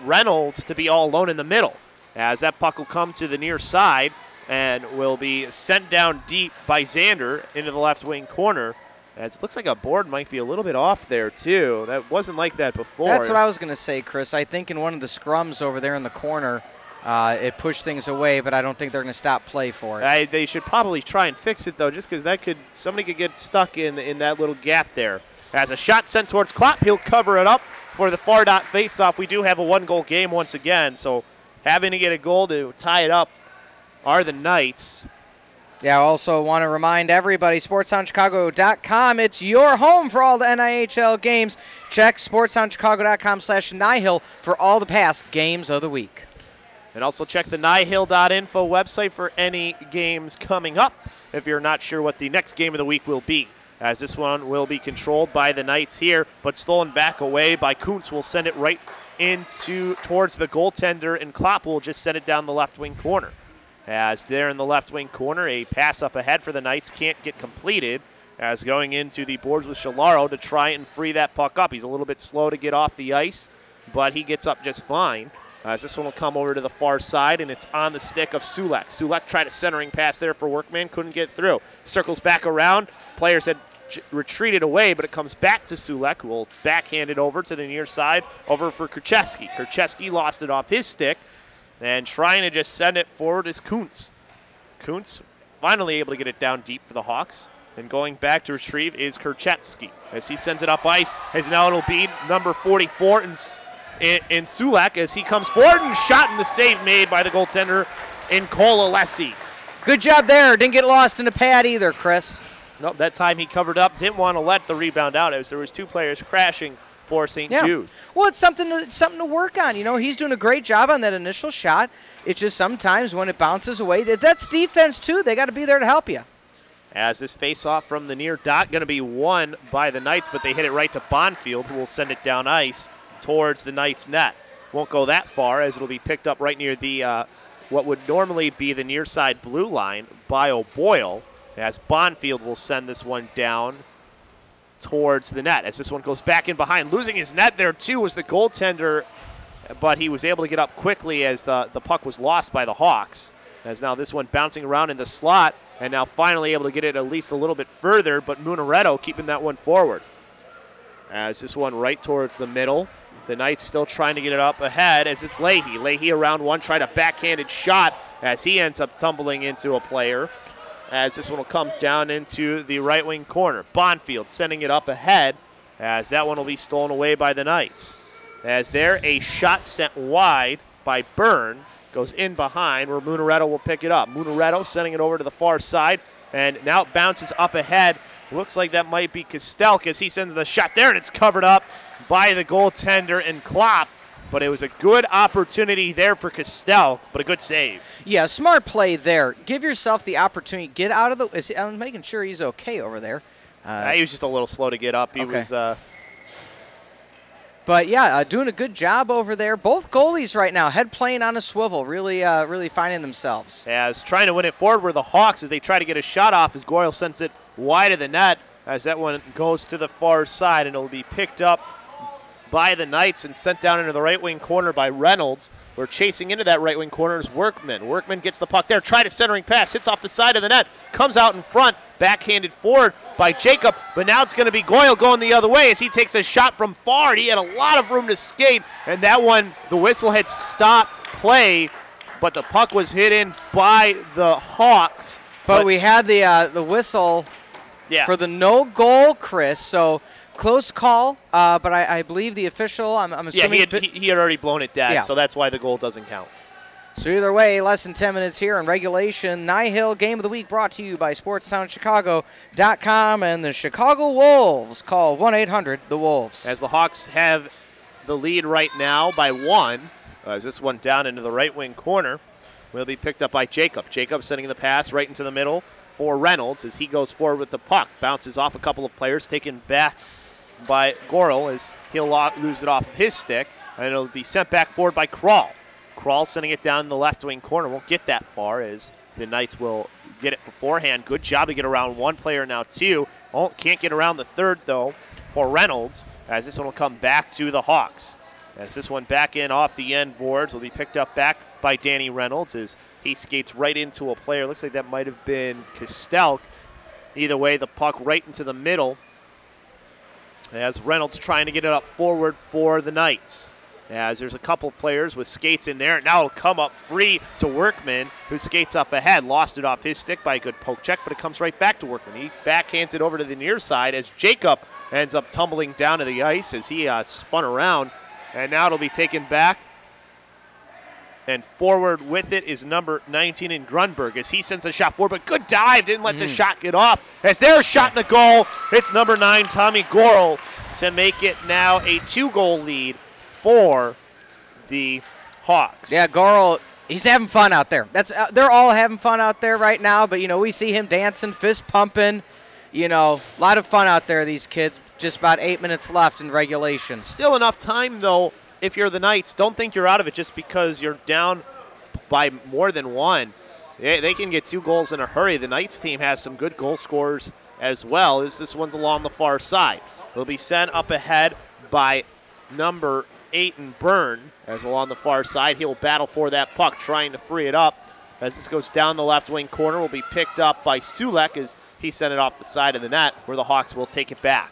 Reynolds to be all alone in the middle. As that puck will come to the near side and will be sent down deep by Xander into the left wing corner. As it looks like a board might be a little bit off there, too. That wasn't like that before. That's what I was going to say, Chris. I think in one of the scrums over there in the corner, it pushed things away, but I don't think they're going to stop play for it. They should probably try and fix it, though, just because somebody could get stuck in that little gap there. As a shot sent towards Klopp, he'll cover it up for the far dot faceoff. We do have a 1-goal game once again, so having to get a goal to tie it up are the Knights. Yeah, I also want to remind everybody, SportsOnChicago.com, it's your home for all the NIHL games. Check SportsOnChicago.com/NIHL for all the past games of the week. And also check the NIHL.info website for any games coming up if you're not sure what the next game of the week will be. As this one will be controlled by the Knights here, but stolen back away by Kuntz. Will send it right towards the goaltender, and Klopp will just send it down the left wing corner. As there in the left wing corner, a pass up ahead for the Knights can't get completed. As going into the boards with Shalaro to try and free that puck up. He's a little bit slow to get off the ice, but he gets up just fine. As this one will come over to the far side, and it's on the stick of Sulek. Sulek tried a centering pass there for Workman, couldn't get through. Circles back around. Players had retreated away, but it comes back to Sulek, who will backhand it over to the near side, over for Kurcheski. Kurcheski lost it off his stick. And trying to just send it forward is Kuntz. Kuntz finally able to get it down deep for the Hawks. And going back to retrieve is Kurcheski. As he sends it up ice, as now it'll be number 44 in Sulek as he comes forward and shot in the save made by the goaltender in Cole Alessi. Good job there. Didn't get lost in the pad either, Chris. Nope, that time he covered up, didn't want to let the rebound out as there was 2 players crashing for St. Jude. Well, it's something to work on. You know, he's doing a great job on that initial shot. It's just sometimes when it bounces away, that's defense too. They got to be there to help you. As this face-off from the near dot going to be won by the Knights, but they hit it right to Bonfield, who will send it down ice towards the Knights' net. Won't go that far as it'll be picked up right near the what would normally be the near side blue line by O'Boyle, as Bonfield will send this one down towards the net as this one goes back in behind. Losing his net there too was the goaltender, but he was able to get up quickly as the puck was lost by the Hawks. As now this one bouncing around in the slot and now finally able to get it at least a little bit further, but Munaretto keeping that one forward. As this one right towards the middle. The Knights still trying to get it up ahead as it's Leahy. Leahy around one, tried a backhanded shot as he ends up tumbling into a player. As this one will come down into the right wing corner. Bonfield sending it up ahead as that one will be stolen away by the Knights. As there, a shot sent wide by Byrne goes in behind where Munaretto will pick it up. Munaretto sending it over to the far side and now it bounces up ahead. Looks like that might be Kostelk as he sends the shot there and it's covered up by the goaltender and Klopp. But it was a good opportunity there for Kostelk, but a good save. Yeah, smart play there. Give yourself the opportunity. Get out of the – I'm making sure he's okay over there. He was just a little slow to get up. He was But, yeah, doing a good job over there. Both goalies right now, head playing on a swivel, really finding themselves. As trying to win it forward were the Hawks as they try to get a shot off as Goyle sends it wide of the net as that one goes to the far side and it'll be picked up by the Knights and sent down into the right wing corner by Reynolds. We're chasing into that right wing corner is Workman. Workman gets the puck there, tried a centering pass, hits off the side of the net, comes out in front, backhanded forward by Jacob, but now it's going to be Goyle going the other way as he takes a shot from far. He had a lot of room to skate, and that one, the whistle had stopped play, but the puck was hit in by the Hawks. But we had the whistle for the no goal, Chris, so close call, but I believe the official, I'm assuming. Yeah, he had already blown it dead, so that's why the goal doesn't count. So either way, less than 10 minutes here in regulation. NIHL Game of the Week brought to you by SportsTownChicago.com and the Chicago Wolves. Call 1-800-THE-WOLVES. As the Hawks have the lead right now by 1. As this one down into the right wing corner will be picked up by Jacob. Jacob sending the pass right into the middle for Reynolds as he goes forward with the puck. Bounces off a couple of players, taken back by Gorel as he'll lose it off of his stick, and it'll be sent back forward by Krall. Krall sending it down in the left wing corner. Won't get that far as the Knights will get it beforehand. Good job to get around one player now, two. Can't get around the third, though, for Reynolds, as this one will come back to the Hawks. As this one back in off the end boards will be picked up back by Danny Reynolds as he skates right into a player. Looks like that might have been Kostelk. Either way, the puck right into the middle as Reynolds trying to get it up forward for the Knights. As there's a couple of players with skates in there. Now it'll come up free to Workman, who skates up ahead. Lost it off his stick by a good poke check, but it comes right back to Workman. He backhands it over to the near side as Jacob ends up tumbling down to the ice as he spun around. And now it'll be taken back. And forward with it is number 19 in Grunberg as he sends a shot forward, but good dive, didn't let the shot get off. As there's a shot in the goal, it's number 9, Tommy Gorel, to make it now a 2-goal lead for the Hawks. Yeah, Gorel, he's having fun out there. They're all having fun out there right now, but, we see him dancing, fist pumping. A lot of fun out there, these kids. Just about 8 minutes left in regulation. Still enough time, though, if you're the Knights. Don't think you're out of it just because you're down by more than one. They can get 2 goals in a hurry. The Knights team has some good goal scorers as well, as this one's along the far side. It'll be sent up ahead by number 8 in Byrne, as along the far side. He'll battle for that puck, trying to free it up. As this goes down the left wing corner, will be picked up by Sulek as he sent it off the side of the net, where the Hawks will take it back.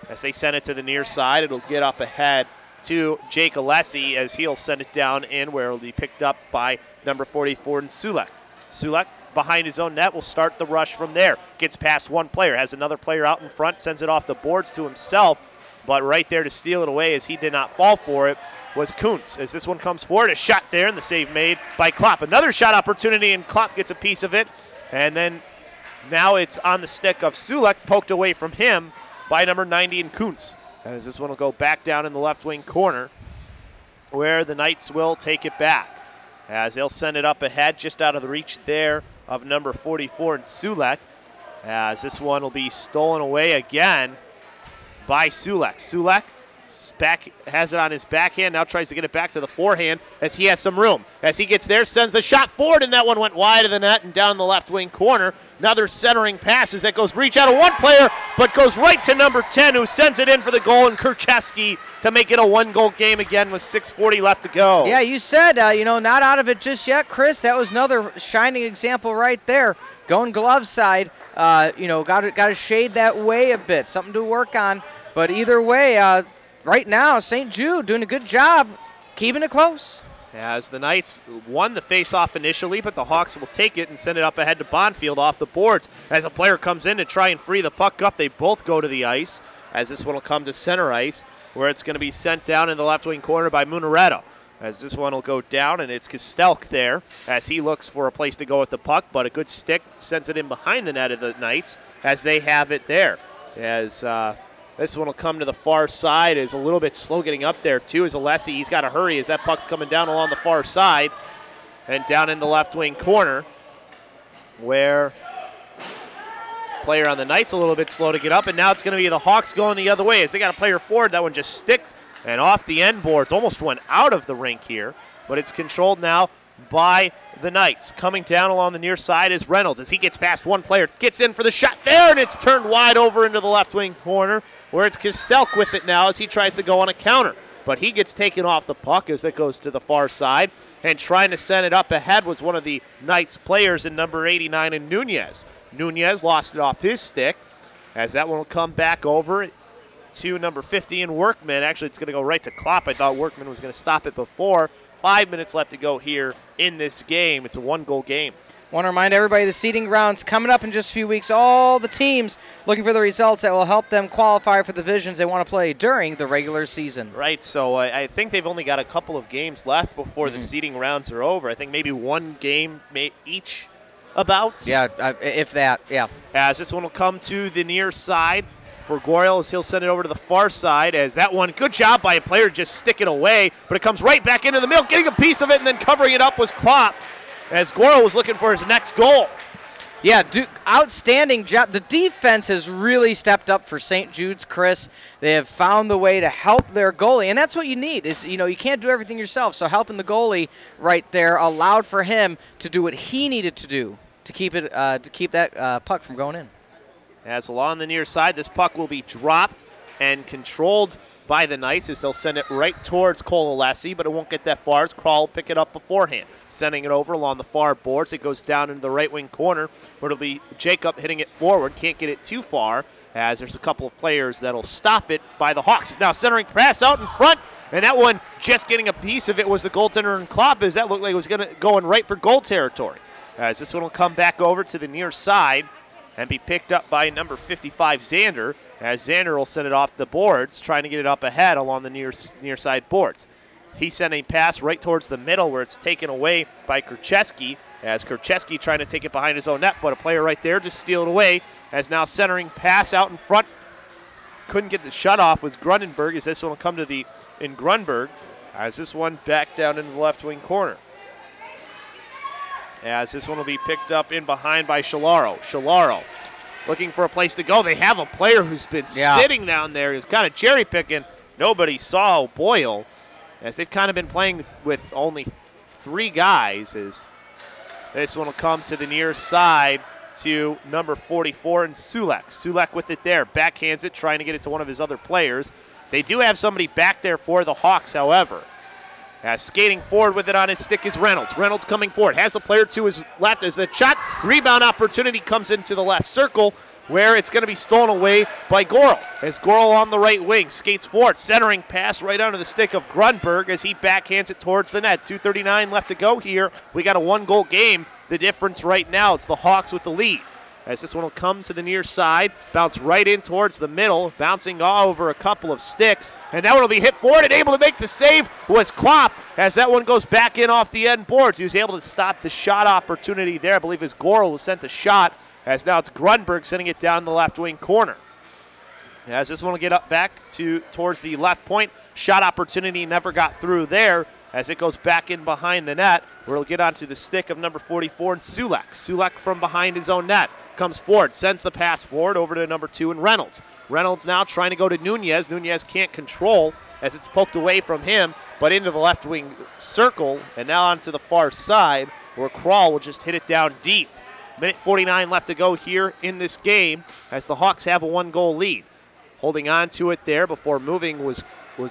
As they send it to the near side, it'll get up ahead to Jake Alessi as he'll send it down in, where it'll be picked up by number 44 in Sulek. Sulek behind his own net will start the rush from there. Gets past one player, has another player out in front, sends it off the boards to himself, but right there to steal it away as he did not fall for it was Kuntz. As this one comes forward, a shot there, and the save made by Klopp. Another shot opportunity, and Klopp gets a piece of it, and then Now it's on the stick of Sulek, poked away from him by number 90 in Kuntz. As this one will go back down in the left wing corner, where the Knights will take it back. As they'll send it up ahead, just out of the reach there of number 44 in Sulek. As this one will be stolen away again by Sulek. Sulek has it on his backhand, now tries to get it back to the forehand as he has some room. As he gets there, sends the shot forward, and that one went wide of the net and down the left wing corner. Another centering pass as that goes reach out of one player, but goes right to number 10, who sends it in for the goal, and Kurcheski to make it a one-goal game again with 6:40 left to go. Yeah, you said, not out of it just yet, Chris. That was another shining example right there. Going glove side, got to shade that way a bit, something to work on. But either way, right now, St. Jude doing a good job keeping it close. As the Knights won the face-off initially, but the Hawks will take it and send it up ahead to Bonfield off the boards. As a player comes in to try and free the puck up, they both go to the ice, as this one will come to center ice, where it's going to be sent down in the left wing corner by Munaretto. As this one will go down, and it's Kostelk there, as he looks for a place to go with the puck, but a good stick sends it in behind the net of the Knights, as they have it there. As this one will come to the far side. Is a little bit slow getting up there, too, as Alessi. He's got to hurry as that puck's coming down along the far side and down in the left wing corner, where player on the Knights a little bit slow to get up, and now it's going to be the Hawks going the other way as they got a player forward. That one just sticked and off the end boards. Almost went out of the rink here, but it's controlled now by the Knights. Coming down along the near side is Reynolds as he gets past one player, gets in for the shot there, and it's turned wide over into the left wing corner, where it's Kostelk with it now as he tries to go on a counter. But he gets taken off the puck as it goes to the far side, and trying to send it up ahead was one of the Knights players in number 89 in Nunez. Nunez lost it off his stick as that one will come back over to number 50 in Workman. Actually, it's going to go right to Klopp. I thought Workman was going to stop it before. 5 minutes left to go here in this game. It's a one-goal game. Want to remind everybody the seeding rounds coming up in just a few weeks. All the teams looking for the results that will help them qualify for the divisions they want to play during the regular season. Right, so I think they've only got a couple of games left before the seeding rounds are over. I think maybe one game each about. Yeah, if that, yeah. As this one will come to the near side for Goriel as he'll send it over to the far side as that one, good job by a player, just stick it away, but it comes right back into the middle, getting a piece of it and then covering it up was Klopp as Goriel was looking for his next goal. Yeah, outstanding job. The defense has really stepped up for St. Jude's, Chris. They have found the way to help their goalie, and that's what you need. Is you can't do everything yourself, so helping the goalie right there allowed for him to do what he needed to do to keep that puck from going in. As along the near side, this puck will be dropped and controlled by the Knights as they'll send it right towards Cole Alessi, but it won't get that far as Krall will pick it up beforehand. Sending it over along the far boards. It goes down into the right wing corner where it'll be Jacob hitting it forward. Can't get it too far as there's a couple of players that'll stop it by the Hawks. It's now centering pass out in front, and that one just getting a piece of it was the goaltender in Klopp as that looked like it was going right for goal territory. As this one will come back over to the near side and be picked up by number 55, Xander, as Xander will send it off the boards, trying to get it up ahead along the near side boards. He sent a pass right towards the middle where it's taken away by Kurcheski, as Kurcheski trying to take it behind his own net, but a player right there just steal it away, as now centering pass out in front. Couldn't get the shut off was Grundenberg, as this one will come to in Grunberg, as this one back down into the left wing corner. As this one will be picked up in behind by Shalaro. Shalaro looking for a place to go. They have a player who's been sitting down there. He's kind of cherry picking. Nobody saw Boyle, as they've kind of been playing with only 3 guys. As this one will come to the near side to number 44 and Sulek. Sulek with it there. Backhands it, trying to get it to one of his other players. They do have somebody back there for the Hawks, however. Skating forward with it on his stick is Reynolds. Reynolds coming forward. Has a player to his left as the shot. Rebound opportunity comes into the left circle where it's going to be stolen away by Gorel. As Gorel on the right wing skates forward. Centering pass right onto the stick of Grunberg as he backhands it towards the net. 2:39 left to go here. We got a 1-goal game. The difference right now, it's the Hawks with the lead. As this one will come to the near side, bounce right in towards the middle, bouncing over a couple of sticks, and that one will be hit forward, and able to make the save was Klopp, as that one goes back in off the end boards. He was able to stop the shot opportunity there. I believe his Gorel who sent the shot as now it's Grunberg sending it down the left wing corner. As this one will get up back towards the left point. Shot opportunity never got through there as it goes back in behind the net, where it'll get onto the stick of number 44 and Sulek. Sulek from behind his own net comes forward, sends the pass forward over to number 2 and Reynolds. Reynolds now trying to go to Nunez. Nunez can't control as it's poked away from him, but into the left wing circle, and now onto the far side where Kral will just hit it down deep. Minute 49 left to go here in this game as the Hawks have a 1-goal lead. Holding on to it there before moving was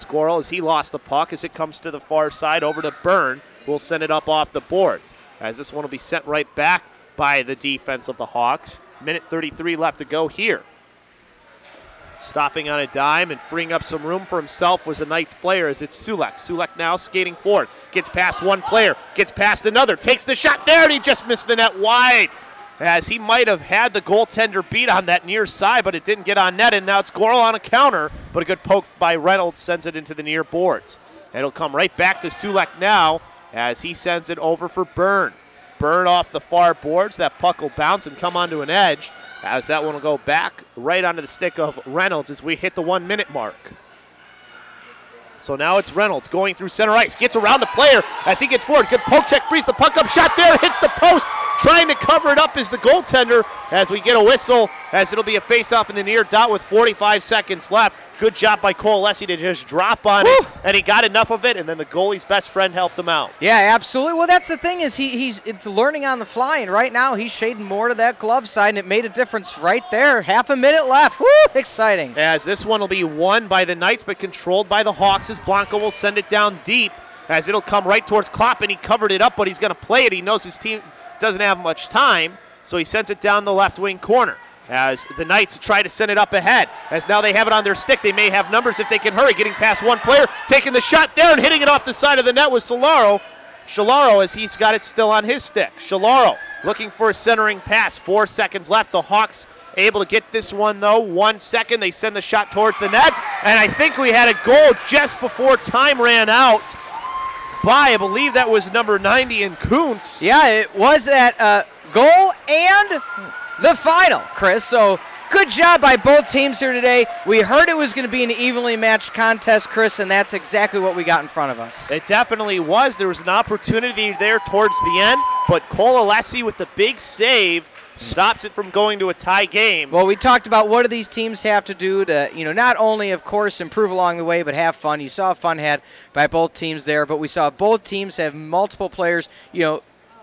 Gorel as he lost the puck as it comes to the far side over to Byrne, who will send it up off the boards. As this one will be sent right back by the defense of the Hawks. Minute 33 left to go here. Stopping on a dime and freeing up some room for himself was a Knights player as it's Sulek. Sulek now skating forward. Gets past one player, gets past another, takes the shot there, and he just missed the net wide. As he might have had the goaltender beat on that near side, but it didn't get on net, and now it's Gorel on a counter, but a good poke by Reynolds sends it into the near boards. And it'll come right back to Sulek now as he sends it over for Byrne. Byrne off the far boards. That puck will bounce and come onto an edge as that one will go back right onto the stick of Reynolds as we hit the 1-minute mark. So now it's Reynolds going through center ice, gets around the player as he gets forward. Good poke check, frees the puck up, shot there, hits the post. Trying to cover it up is the goaltender as we get a whistle as it'll be a face-off in the near dot with 45 seconds left. Good job by Cole Alessi to just drop on it, and he got enough of it, and then the goalie's best friend helped him out. Yeah, absolutely. Well, that's the thing is it's learning on the fly, and right now he's shading more to that glove side, and it made a difference right there. Half a minute left. Woo, exciting. As this one will be won by the Knights, but controlled by the Hawks as Blanco will send it down deep as it'll come right towards Klopp, and he covered it up, but he's going to play it. He knows his team doesn't have much time, so he sends it down the left wing corner. As the Knights try to send it up ahead. As now they have it on their stick. They may have numbers if they can hurry. Getting past one player, taking the shot there and hitting it off the side of the net with Shalaro. Shalaro as he's got it still on his stick. Shalaro looking for a centering pass. 4 seconds left. The Hawks able to get this one though. 1 second. They send the shot towards the net. And I think we had a goal just before time ran out by, I believe that was number 90 in Kuntz. Yeah, it was that goal and the final, Chris. So good job by both teams here today. We heard it was going to be an evenly matched contest, Chris, and that's exactly what we got in front of us. It definitely was. There was an opportunity there towards the end, but Cole Alessi with the big save stops it from going to a tie game. Well, we talked about what do these teams have to do to, not only, of course, improve along the way, but have fun. You saw fun had by both teams there, but we saw both teams have multiple players,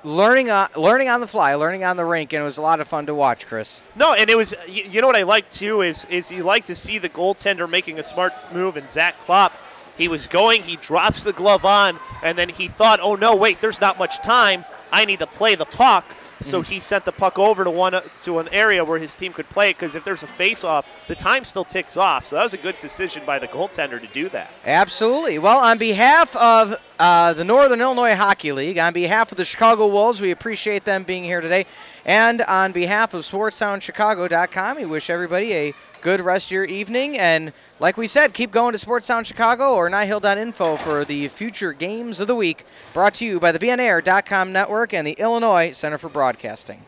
learning on the fly, learning on the rink, and it was a lot of fun to watch, Chris. No, and it was, you know what I like too is you like to see the goaltender making a smart move, and Zach Klopp, he was going, he drops the glove on, and then he thought, oh no, wait, there's not much time, I need to play the puck. So he sent the puck over to an area where his team could play it, because if there's a face-off, the time still ticks off. So that was a good decision by the goaltender to do that. Absolutely. Well, on behalf of the Northern Illinois Hockey League, on behalf of the Chicago Wolves, we appreciate them being here today. And on behalf of SportsSoundChicago.com, we wish everybody a good rest of your evening. And like we said, keep going to Sports Sound Chicago or NIHL.info for the future games of the week. Brought to you by the BNAir.com network and the Illinois Center for Broadcasting.